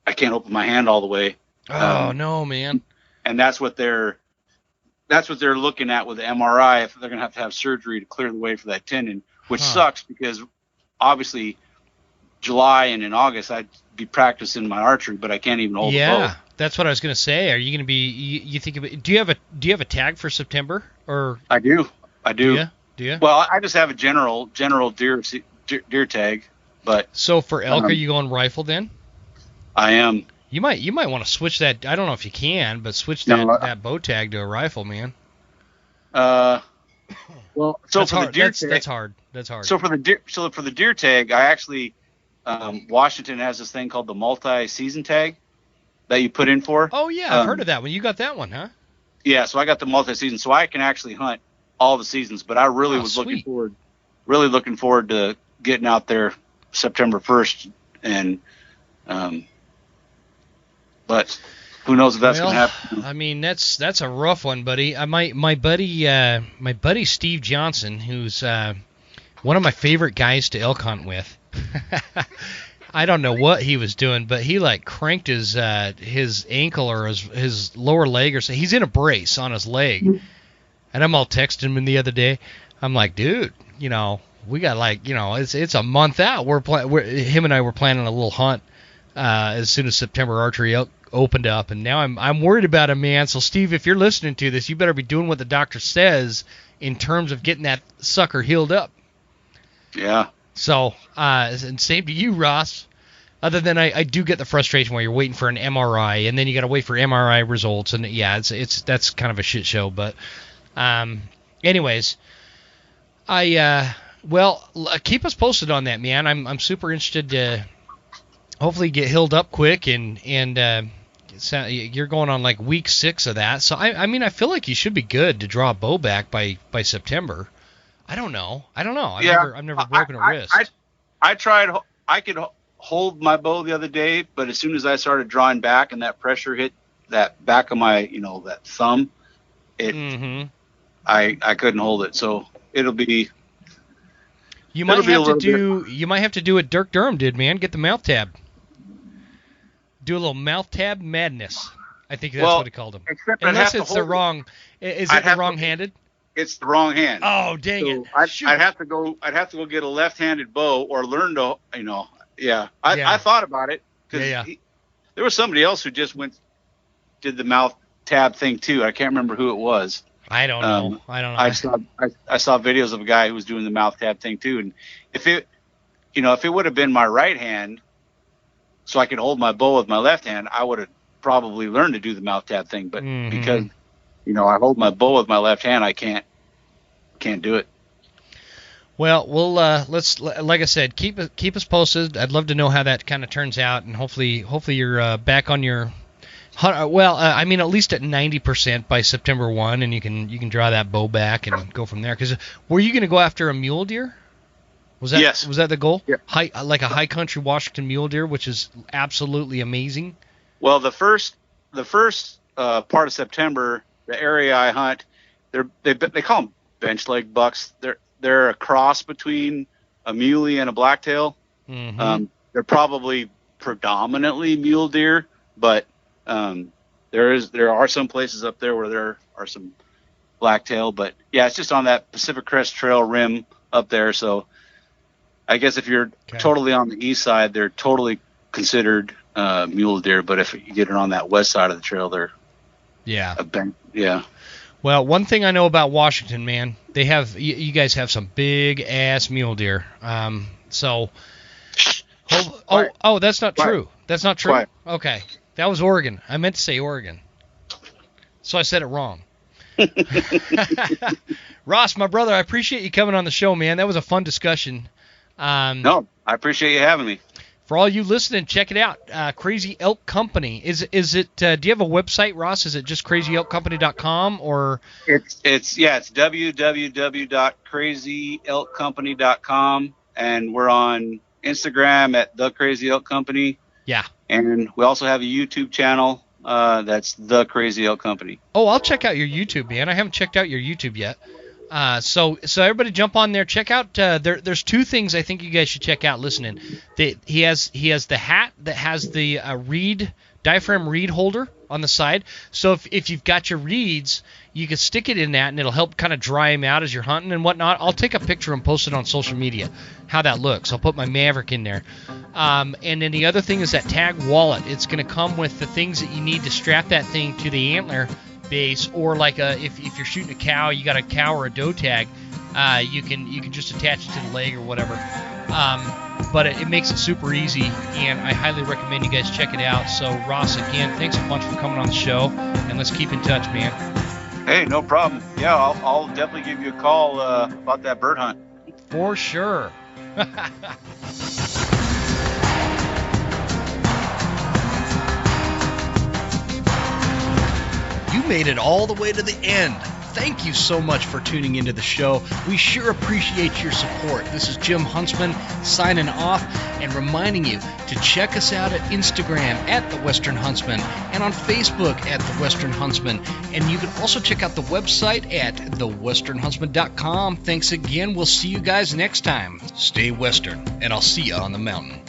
I can't open my hand all the way. Oh no, man. And that's what they're looking at with the MRI, if they're going to have surgery to clear the way for that tendon, which sucks because obviously July and in August I'd be practicing my archery, but I can't even hold the bow. Yeah, that's what I was going to say. Are you going to be? You think of it? Do you have a tag for September or? I do. Do you? Well, I just have a general deer tag, but. So for elk, are you going rifle then? I am. You might want to switch that. I don't know if you can, but switch that bow tag to a rifle, man. Well, so that's for hard. the deer That's hard. So for the deer tag, I actually Washington has this thing called the multi-season tag that you put in for. Oh yeah, I've heard of that one. You got that one, huh? Yeah, so I got the multi-season, so I can actually hunt all the seasons. But I really was looking forward to getting out there September 1st, and but who knows if that's going to happen. I mean, that's a rough one, buddy. My buddy Steve Johnson, who's one of my favorite guys to elk hunt with. I don't know what he was doing, but he like cranked his ankle or his lower leg or something. He's in a brace on his leg, and I'm all texting him the other day. I'm like, dude, we got it's a month out. Him and I were planning a little hunt as soon as September archery opened up, and now I'm worried about him, man. So Steve, if you're listening to this, you better be doing what the doctor says in terms of getting that sucker healed up. Yeah. So, and same to you, Ross. Other than I do get the frustration where you're waiting for an MRI, and then you got to wait for MRI results, and yeah, that's kind of a shit show. But, anyways, keep us posted on that, man. I'm super interested to hopefully get healed up quick, and you're going on like week 6 of that. So I mean, I feel like you should be good to draw a bow back by September. I don't know. I've never broken a wrist. I tried. I could hold my bow the other day, but as soon as I started drawing back and that pressure hit that back of my, that thumb, I couldn't hold it. So it'll be. You might have to do what Dirk Durham did, man. Get the mouth tab. Do a little mouth tab madness. I think that's what he called him. Unless it's the wrong. Is it the wrong-handed? It's the wrong hand. Oh, dang it! I'd have to go get a left-handed bow or learn to, I thought about it because there was somebody else who just did the mouth tab thing too. I can't remember who it was. I don't know. I saw videos of a guy who was doing the mouth tab thing too, and if it would have been my right hand, so I could hold my bow with my left hand, I would have probably learned to do the mouth tab thing. But because I hold my bow with my left hand, I can't do it. Well, let's, like I said, keep us posted. I'd love to know how that kind of turns out, and hopefully you're back on your. Well, I mean, at least at 90% by September 1, and you can draw that bow back and go from there. Because were you going to go after a mule deer? Yes. Was that the goal? Yeah. Like a high country Washington mule deer, which is absolutely amazing. Well, the first part of September, the area I hunt, they call them bench leg bucks. They're a cross between a muley and a blacktail. They're probably predominantly mule deer, but there are some places up there where there are some blacktail. But yeah, it's just on that Pacific Crest Trail rim up there. So I guess if you're totally on the east side, they're totally considered mule deer. But if you get it on that west side of the trail, they're a bench. Yeah. Well, one thing I know about Washington, man, they have you guys have some big ass mule deer. That's not true. That's not true. Quiet. Okay, that was Oregon. I meant to say Oregon, so I said it wrong. Ross, my brother, I appreciate you coming on the show, man. That was a fun discussion. No, I appreciate you having me. For all you listening, check it out. Crazy Elk Company. Is it? Do you have a website, Ross? Is it just crazyelkcompany.com or? It's www.crazybelkcompany.com, and we're on Instagram at The Crazy Elk Company. Yeah. And we also have a YouTube channel that's The Crazy Elk Company. Oh, I'll check out your YouTube, man. I haven't checked out your YouTube yet. So everybody jump on there. Check out. There's two things I think you guys should check out. Listening, he has the hat that has the diaphragm reed holder on the side. So if you've got your reeds, you can stick it in that, and it'll help kind of dry them out as you're hunting and whatnot. I'll take a picture and post it on social media, how that looks. I'll put my Maverick in there. And then the other thing is that tag wallet. It's going to come with the things that you need to strap that thing to the antler base, or like if you're shooting a cow, you got a cow or a doe tag, you can just attach it to the leg or whatever. But it makes it super easy, and I highly recommend you guys check it out. So Ross, again, thanks a bunch for coming on the show, and let's keep in touch, man. Hey, no problem. Yeah, I'll definitely give you a call about that bird hunt. For sure. You made it all the way to the end. Thank you so much for tuning into the show. We sure appreciate your support. This is Jim Huntsman signing off and reminding you to check us out at Instagram at The Western Huntsman and on Facebook at The Western Huntsman. And you can also check out the website at thewesternhuntsman.com. Thanks again. We'll see you guys next time. Stay Western, and I'll see you on the mountain.